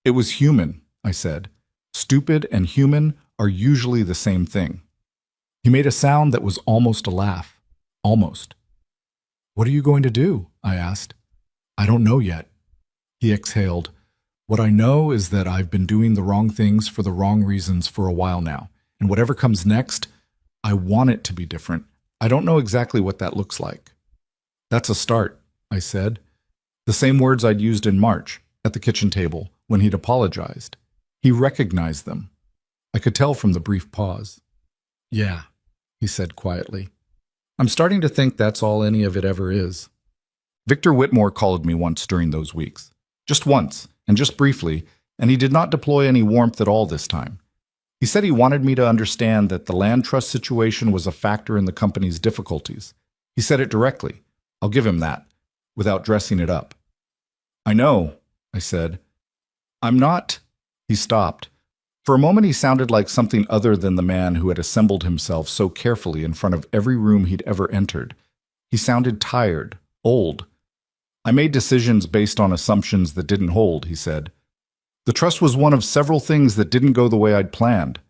S1: It was human, I said. Stupid and human are usually the same thing. He made a sound that was almost a laugh. Almost. What are you going to do? I asked. I don't know yet. He exhaled. What I know is that I've been doing the wrong things for the wrong reasons for a while now, and whatever comes next, I want it to be different. I don't know exactly what that looks like. That's a start, I said. The same words I'd used in March, at the kitchen table, when he'd apologized. He recognized them. I could tell from the brief pause. Yeah, he said quietly. I'm starting to think that's all any of it ever is. Victor Whitmore called me once during those weeks. Just once, and just briefly, and he did not deploy any warmth at all this time. He said he wanted me to understand that the land trust situation was a factor in the company's difficulties. He said it directly. I'll give him that, without dressing it up. I know, I said. I'm not. He stopped. For a moment he sounded like something other than the man who had assembled himself so carefully in front of every room he'd ever entered. He sounded tired, old. I made decisions based on assumptions that didn't hold, he said. The trust was one of several things that didn't go the way I'd planned.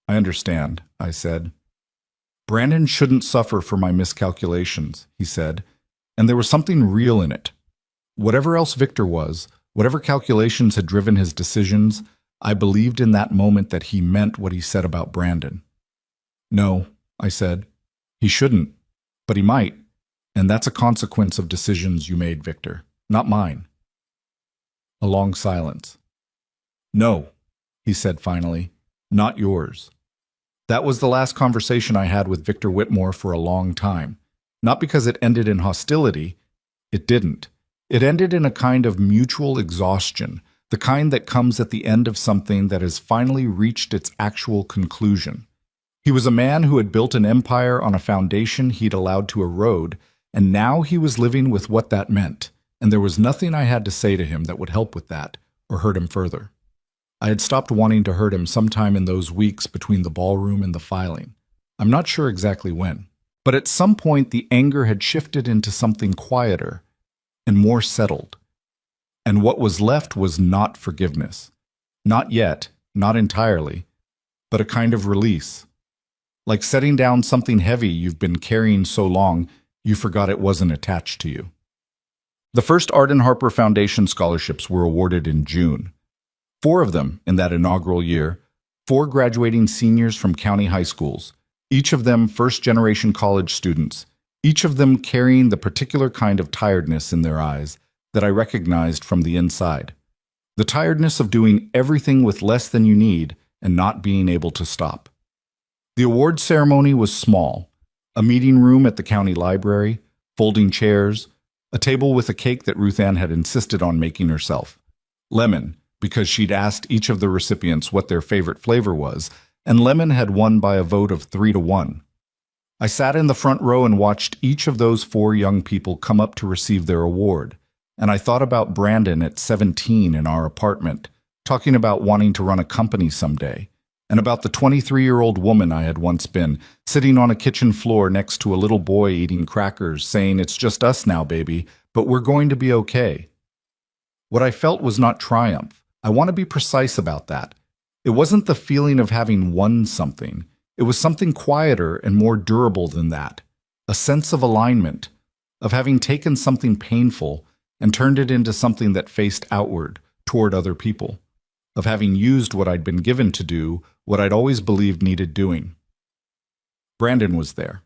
S1: I understand, I said. Brandon shouldn't suffer for my miscalculations, he said, and there was something real in it. Whatever else Victor was, whatever calculations had driven his decisions, I believed in that moment that he meant what he said about Brandon. No, I said. He shouldn't, but he might, and that's a consequence of decisions you made, Victor, not mine. A long silence. No, he said finally, not yours. That was the last conversation I had with Victor Whitmore for a long time. Not because it ended in hostility. It didn't. It ended in a kind of mutual exhaustion, the kind that comes at the end of something that has finally reached its actual conclusion. He was a man who had built an empire on a foundation he'd allowed to erode, and now he was living with what that meant, and there was nothing I had to say to him that would help with that, or hurt him further. I had stopped wanting to hurt him sometime in those weeks between the ballroom and the filing. I'm not sure exactly when, but at some point the anger had shifted into something quieter and more settled. And what was left was not forgiveness. Not yet, not entirely, but a kind of release. Like setting down something heavy you've been carrying so long, you forgot it wasn't attached to you. The first Arden Harper Foundation scholarships were awarded in June. 4 of them in that inaugural year, 4 graduating seniors from county high schools, each of them first-generation college students, each of them carrying the particular kind of tiredness in their eyes that I recognized from the inside. The tiredness of doing everything with less than you need and not being able to stop. The award ceremony was small. A meeting room at the county library, folding chairs, a table with a cake that Ruth Ann had insisted on making herself. Lemon, because she'd asked each of the recipients what their favorite flavor was, and lemon had won by a vote of 3-1. I sat in the front row and watched each of those 4 young people come up to receive their award, and I thought about Brandon at 17 in our apartment, talking about wanting to run a company someday, and about the 23-year-old woman I had once been, sitting on a kitchen floor next to a little boy eating crackers, saying, "It's just us now, baby, but we're going to be okay." What I felt was not triumph. I want to be precise about that. It wasn't the feeling of having won something. It was something quieter and more durable than that. A sense of alignment, of having taken something painful and turned it into something that faced outward, toward other people. Of having used what I'd been given to do, what I'd always believed needed doing. Brandon was there.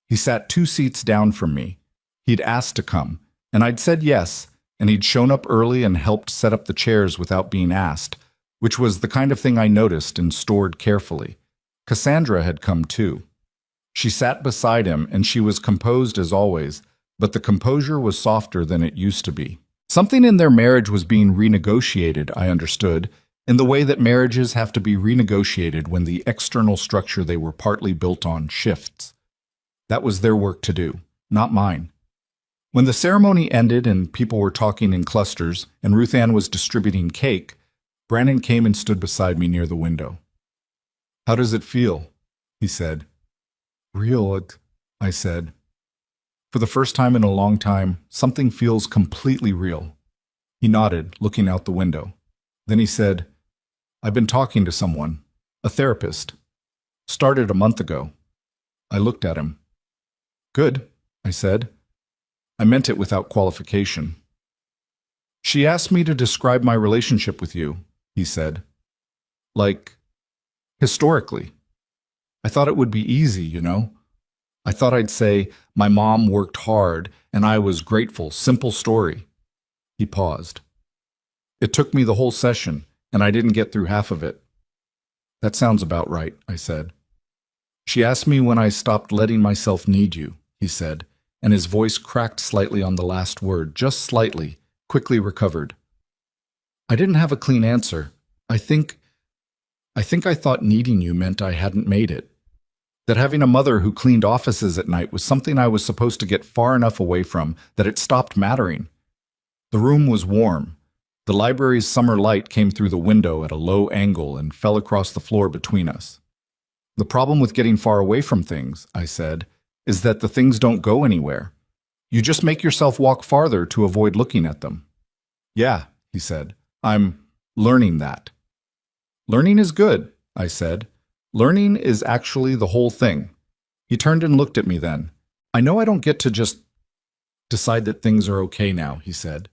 S1: He sat 2 seats down from me. He'd asked to come, and I'd said yes, and he'd shown up early and helped set up the chairs without being asked, which was the kind of thing I noticed and stored carefully. Cassandra had come too. She sat beside him, and she was composed as always, but the composure was softer than it used to be. Something in their marriage was being renegotiated, I understood, in the way that marriages have to be renegotiated when the external structure they were partly built on shifts. That was their work to do, not mine. When the ceremony ended and people were talking in clusters and Ruth Ann was distributing cake, Brandon came and stood beside me near the window. "How does it feel?" he said. "Real," I said. For the first time in a long time, something feels completely real. He nodded, looking out the window. Then he said, "I've been talking to someone, a therapist. Started a month ago." I looked at him. "Good," I said. I meant it without qualification. "She asked me to describe my relationship with you," he said. "Like, historically. I thought it would be easy, you know? I thought I'd say, my mom worked hard and I was grateful, simple story." He paused. "It took me the whole session and I didn't get through half of it." "That sounds about right," I said. "She asked me when I stopped letting myself need you," he said, and his voice cracked slightly on the last word, just slightly, quickly recovered. I didn't have a clean answer. I think I thought needing you meant I hadn't made it. That having a mother who cleaned offices at night was something I was supposed to get far enough away from that it stopped mattering. The room was warm. The library's summer light came through the window at a low angle and fell across the floor between us. "The problem with getting far away from things," I said, "is that the things don't go anywhere. You just make yourself walk farther to avoid looking at them." "Yeah," he said, "I'm learning that." "Learning is good," I said. "Learning is actually the whole thing." He turned and looked at me then. "I know I don't get to just decide that things are okay now," he said.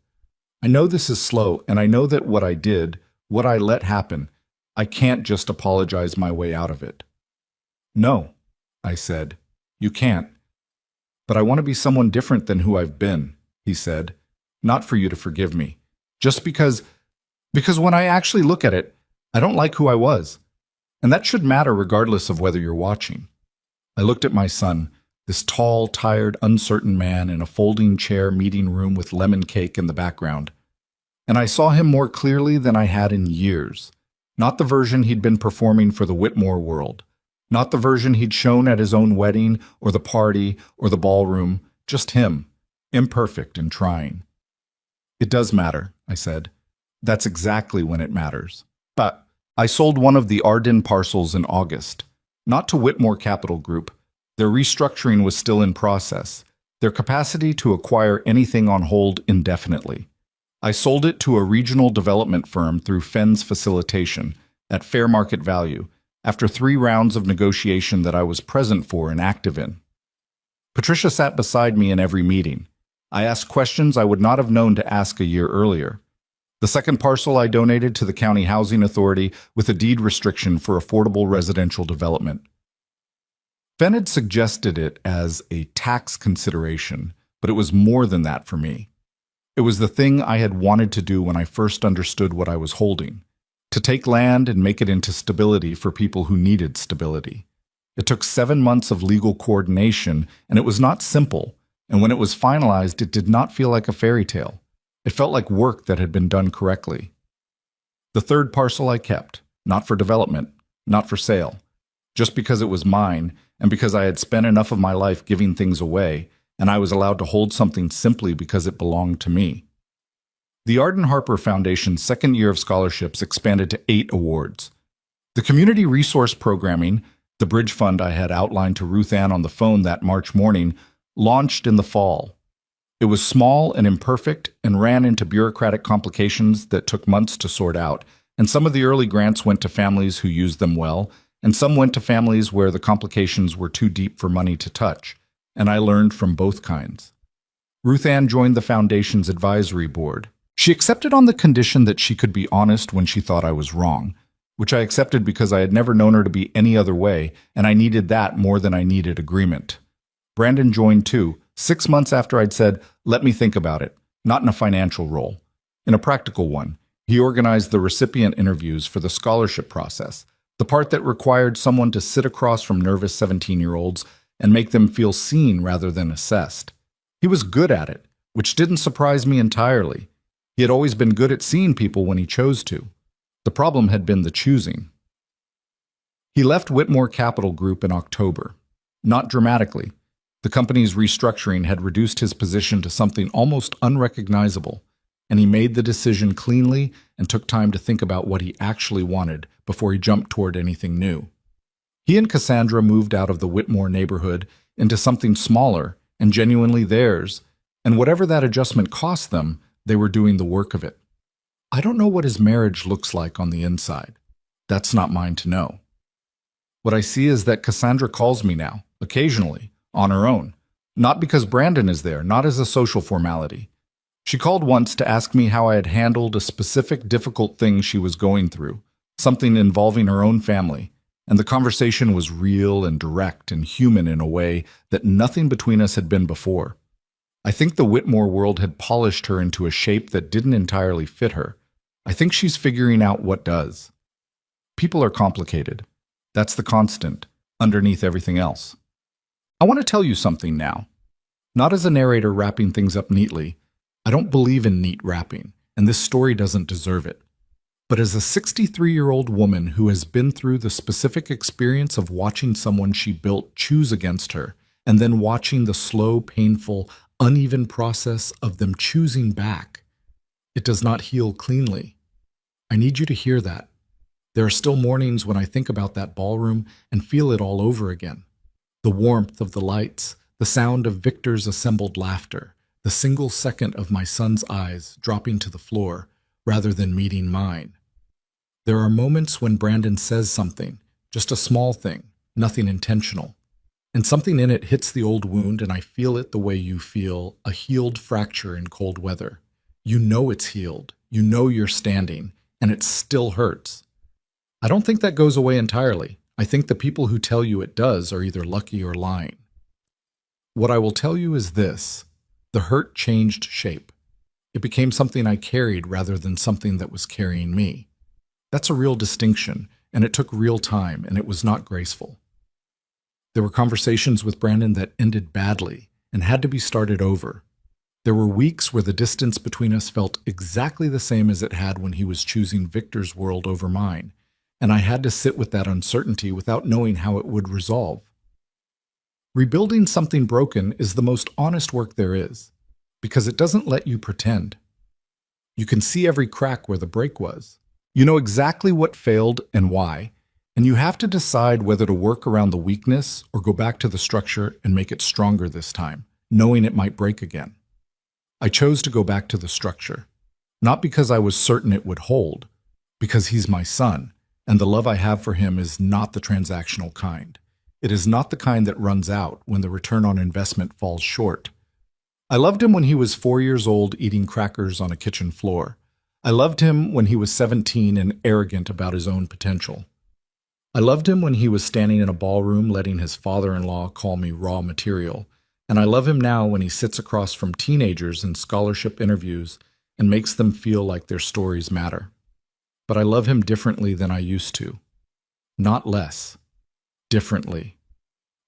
S1: "I know this is slow, and I know that what I did, what I let happen, I can't just apologize my way out of it." "No," I said, "you can't. But I want to be someone different than who I've been," he said. "Not for you to forgive me. Just because when I actually look at it, I don't like who I was. And that should matter regardless of whether you're watching." I looked at my son, this tall, tired, uncertain man in a folding chair meeting room with lemon cake in the background. And I saw him more clearly than I had in years. Not the version he'd been performing for the Whitmore world. Not the version he'd shown at his own wedding or the party or the ballroom. Just him, imperfect and trying. "It does matter," I said. "That's exactly when it matters." But I sold one of the Arden parcels in August. Not to Whitmore Capital Group. Their restructuring was still in process. Their capacity to acquire anything on hold indefinitely. I sold it to a regional development firm through Fenn's facilitation at fair market value after 3 rounds of negotiation that I was present for and active in. Patricia sat beside me in every meeting. I asked questions I would not have known to ask a year earlier. The second parcel I donated to the County Housing Authority with a deed restriction for affordable residential development. Fenn had suggested it as a tax consideration, but it was more than that for me. It was the thing I had wanted to do when I first understood what I was holding, to take land and make it into stability for people who needed stability. It took 7 months of legal coordination, and it was not simple, and when it was finalized, it did not feel like a fairy tale. It felt like work that had been done correctly. The third parcel I kept, not for development, not for sale, just because it was mine and because I had spent enough of my life giving things away, and I was allowed to hold something simply because it belonged to me. The Arden Harper Foundation's second year of scholarships expanded to 8 awards. The community resource programming, the bridge fund I had outlined to Ruth Ann on the phone that March morning, launched in the fall. It was small and imperfect and ran into bureaucratic complications that took months to sort out, and some of the early grants went to families who used them well, and some went to families where the complications were too deep for money to touch, and I learned from both kinds. Ruth Ann joined the Foundation's advisory board. She accepted on the condition that she could be honest when she thought I was wrong, which I accepted because I had never known her to be any other way, and I needed that more than I needed agreement. Brandon joined too, 6 months after I'd said, "Let me think about it," not in a financial role. In a practical one, he organized the recipient interviews for the scholarship process, the part that required someone to sit across from nervous 17-year-olds and make them feel seen rather than assessed. He was good at it, which didn't surprise me entirely. He had always been good at seeing people when he chose to. The problem had been the choosing. He left Whitmore Capital Group in October. Not dramatically. The company's restructuring had reduced his position to something almost unrecognizable, and he made the decision cleanly and took time to think about what he actually wanted before he jumped toward anything new. He and Cassandra moved out of the Whitmore neighborhood into something smaller and genuinely theirs, and whatever that adjustment cost them, they were doing the work of it. I don't know what his marriage looks like on the inside. That's not mine to know. What I see is that Cassandra calls me now, occasionally, on her own. Not because Brandon is there, not as a social formality. She called once to ask me how I had handled a specific difficult thing she was going through, something involving her own family, and the conversation was real and direct and human in a way that nothing between us had been before. I think the Whitmore world had polished her into a shape that didn't entirely fit her. I think she's figuring out what does. People are complicated. That's the constant, underneath everything else. I want to tell you something now. Not as a narrator wrapping things up neatly. I don't believe in neat wrapping, and this story doesn't deserve it. But as a 63-year-old woman who has been through the specific experience of watching someone she built choose against her, and then watching the slow, painful, uneven process of them choosing back, it does not heal cleanly. I need you to hear that. There are still mornings when I think about that ballroom and feel it all over again. The warmth of the lights, the sound of Victor's assembled laughter, the single second of my son's eyes dropping to the floor rather than meeting mine. There are moments when Brandon says something, just a small thing, nothing intentional, and something in it hits the old wound and I feel it the way you feel a healed fracture in cold weather. You know it's healed, you know you're standing, and it still hurts. I don't think that goes away entirely. I think the people who tell you it does are either lucky or lying. What I will tell you is this: the hurt changed shape. It became something I carried rather than something that was carrying me. That's a real distinction, and it took real time, and it was not graceful. There were conversations with Brandon that ended badly and had to be started over. There were weeks where the distance between us felt exactly the same as it had when he was choosing Victor's world over mine, and I had to sit with that uncertainty without knowing how it would resolve. Rebuilding something broken is the most honest work there is, because it doesn't let you pretend. You can see every crack where the break was. You know exactly what failed and why, and you have to decide whether to work around the weakness or go back to the structure and make it stronger this time, knowing it might break again. I chose to go back to the structure, not because I was certain it would hold, because he's my son, and the love I have for him is not the transactional kind. It is not the kind that runs out when the return on investment falls short. I loved him when he was 4 years old eating crackers on a kitchen floor. I loved him when he was 17 and arrogant about his own potential. I loved him when he was standing in a ballroom letting his father-in-law call me raw material. And I love him now when he sits across from teenagers in scholarship interviews and makes them feel like their stories matter. But I love him differently than I used to. Not less. Differently.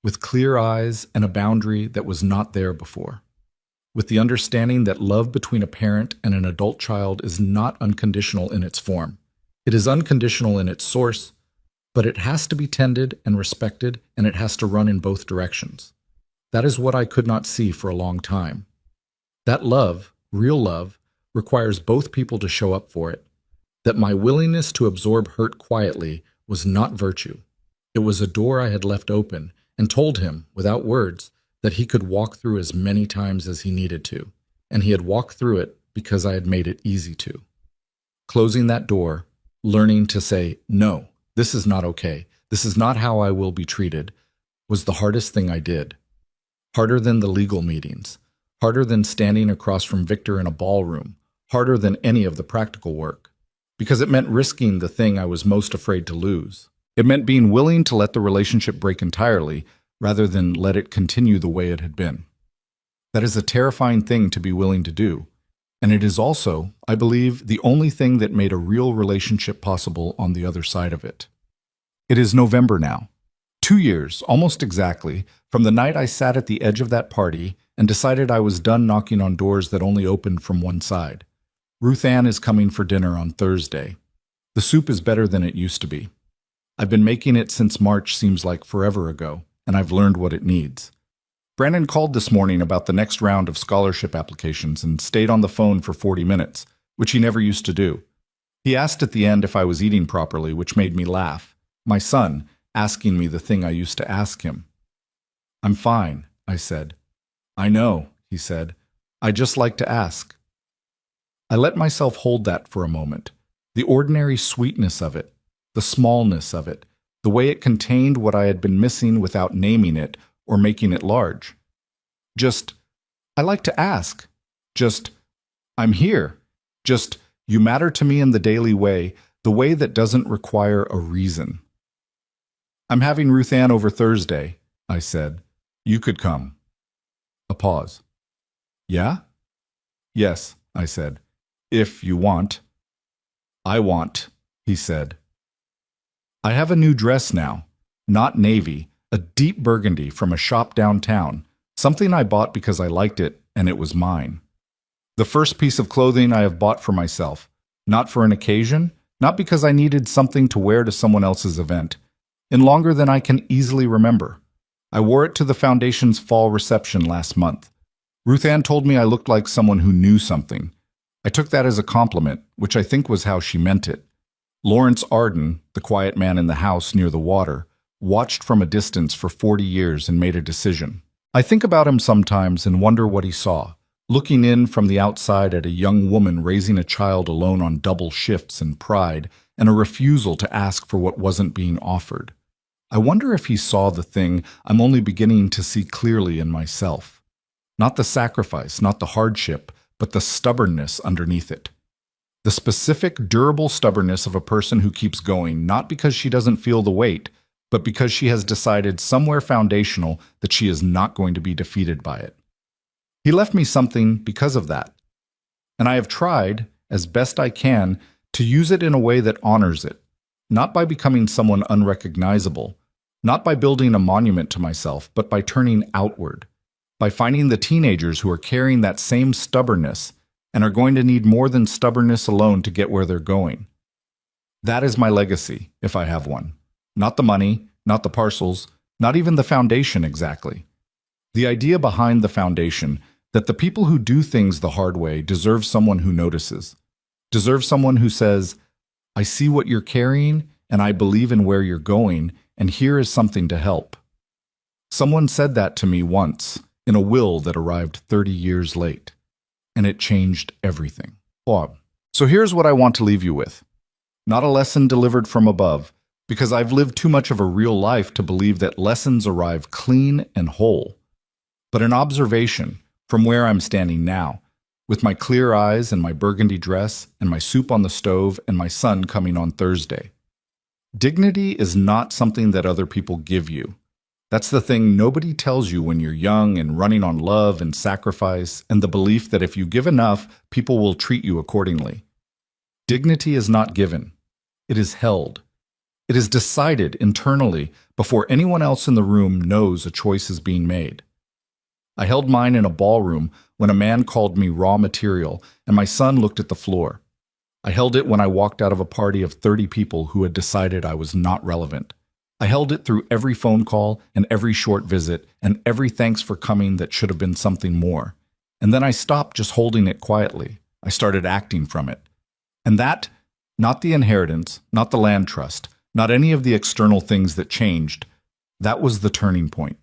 S1: With clear eyes and a boundary that was not there before. With the understanding that love between a parent and an adult child is not unconditional in its form. It is unconditional in its source, but it has to be tended and respected, and it has to run in both directions. That is what I could not see for a long time. That love, real love, requires both people to show up for it. That my willingness to absorb hurt quietly was not virtue. It was a door I had left open and told him, without words, that he could walk through as many times as he needed to, and he had walked through it because I had made it easy to. Closing that door, learning to say, no, this is not okay, this is not how I will be treated, was the hardest thing I did. Harder than the legal meetings, harder than standing across from Victor in a ballroom, harder than any of the practical work, because it meant risking the thing I was most afraid to lose. It meant being willing to let the relationship break entirely rather than let it continue the way it had been. That is a terrifying thing to be willing to do, and it is also, I believe, the only thing that made a real relationship possible on the other side of it. It is November now. 2 years, almost exactly, from the night I sat at the edge of that party and decided I was done knocking on doors that only opened from one side. Ruth Ann is coming for dinner on Thursday. The soup is better than it used to be. I've been making it since March seems like forever ago, and I've learned what it needs. Brandon called this morning about the next round of scholarship applications and stayed on the phone for 40 minutes, which he never used to do. He asked at the end if I was eating properly, which made me laugh. My son, asking me the thing I used to ask him. "I'm fine," I said. "I know," he said. "I just like to ask." I let myself hold that for a moment. The ordinary sweetness of it, the smallness of it, the way it contained what I had been missing without naming it or making it large. Just, I like to ask. Just, I'm here. Just, you matter to me in the daily way, the way that doesn't require a reason. "I'm having Ruth Ann over Thursday," I said. "You could come." A pause. "Yeah?" "Yes," I said. "If you want." "I want," he said. I have a new dress now, not navy, a deep burgundy from a shop downtown, something I bought because I liked it and it was mine. The first piece of clothing I have bought for myself, not for an occasion, not because I needed something to wear to someone else's event, in longer than I can easily remember. I wore it to the Foundation's fall reception last month. Ruth Ann told me I looked like someone who knew something. I took that as a compliment, which I think was how she meant it. Lawrence Arden, the quiet man in the house near the water, watched from a distance for 40 years and made a decision. I think about him sometimes and wonder what he saw, looking in from the outside at a young woman raising a child alone on double shifts and pride and a refusal to ask for what wasn't being offered. I wonder if he saw the thing I'm only beginning to see clearly in myself. Not the sacrifice, not the hardship, but the stubbornness underneath it. The specific, durable stubbornness of a person who keeps going, not because she doesn't feel the weight, but because she has decided somewhere foundational that she is not going to be defeated by it. He left me something because of that. And I have tried, as best I can, to use it in a way that honors it, not by becoming someone unrecognizable, not by building a monument to myself, but by turning outward, by finding the teenagers who are carrying that same stubbornness and are going to need more than stubbornness alone to get where they're going. That is my legacy, if I have one. Not the money, not the parcels, not even the foundation exactly. The idea behind the foundation, that the people who do things the hard way deserve someone who notices, deserve someone who says, "I see what you're carrying, and I believe in where you're going, and here is something to help." Someone said that to me once, in a will that arrived 30 years late. And it changed everything. So here's what I want to leave you with. Not a lesson delivered from above, because I've lived too much of a real life to believe that lessons arrive clean and whole, but an observation from where I'm standing now, with my clear eyes and my burgundy dress and my soup on the stove and my son coming on Thursday. Dignity is not something that other people give you. That's the thing nobody tells you when you're young and running on love and sacrifice and the belief that if you give enough, people will treat you accordingly. Dignity is not given. It is held. It is decided internally before anyone else in the room knows a choice is being made. I held mine in a ballroom when a man called me raw material and my son looked at the floor. I held it when I walked out of a party of 30 people who had decided I was not relevant. I held it through every phone call and every short visit and every thanks for coming that should have been something more. And then I stopped just holding it quietly. I started acting from it. And that, not the inheritance, not the land trust, not any of the external things that changed, that was the turning point.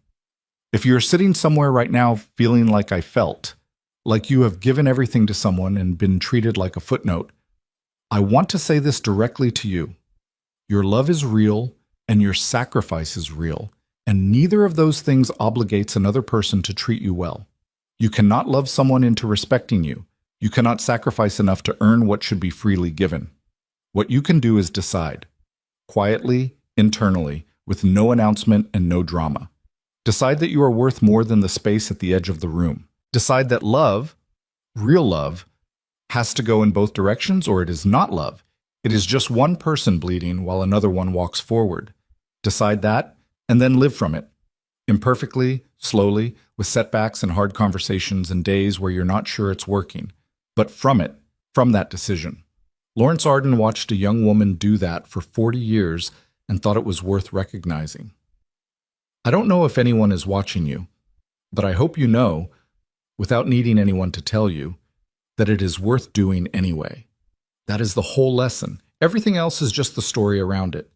S1: If you're sitting somewhere right now feeling like I felt, like you have given everything to someone and been treated like a footnote, I want to say this directly to you. Your love is real, and your sacrifice is real, and neither of those things obligates another person to treat you well. You cannot love someone into respecting you. You cannot sacrifice enough to earn what should be freely given. What you can do is decide, quietly, internally, with no announcement and no drama. Decide that you are worth more than the space at the edge of the room. Decide that love, real love, has to go in both directions or it is not love. It is just one person bleeding while another one walks forward. Decide that, and then live from it. Imperfectly, slowly, with setbacks and hard conversations and days where you're not sure it's working. But from it, from that decision. Lawrence Arden watched a young woman do that for 40 years and thought it was worth recognizing. I don't know if anyone is watching you. But I hope you know, without needing anyone to tell you, that it is worth doing anyway. That is the whole lesson. Everything else is just the story around it.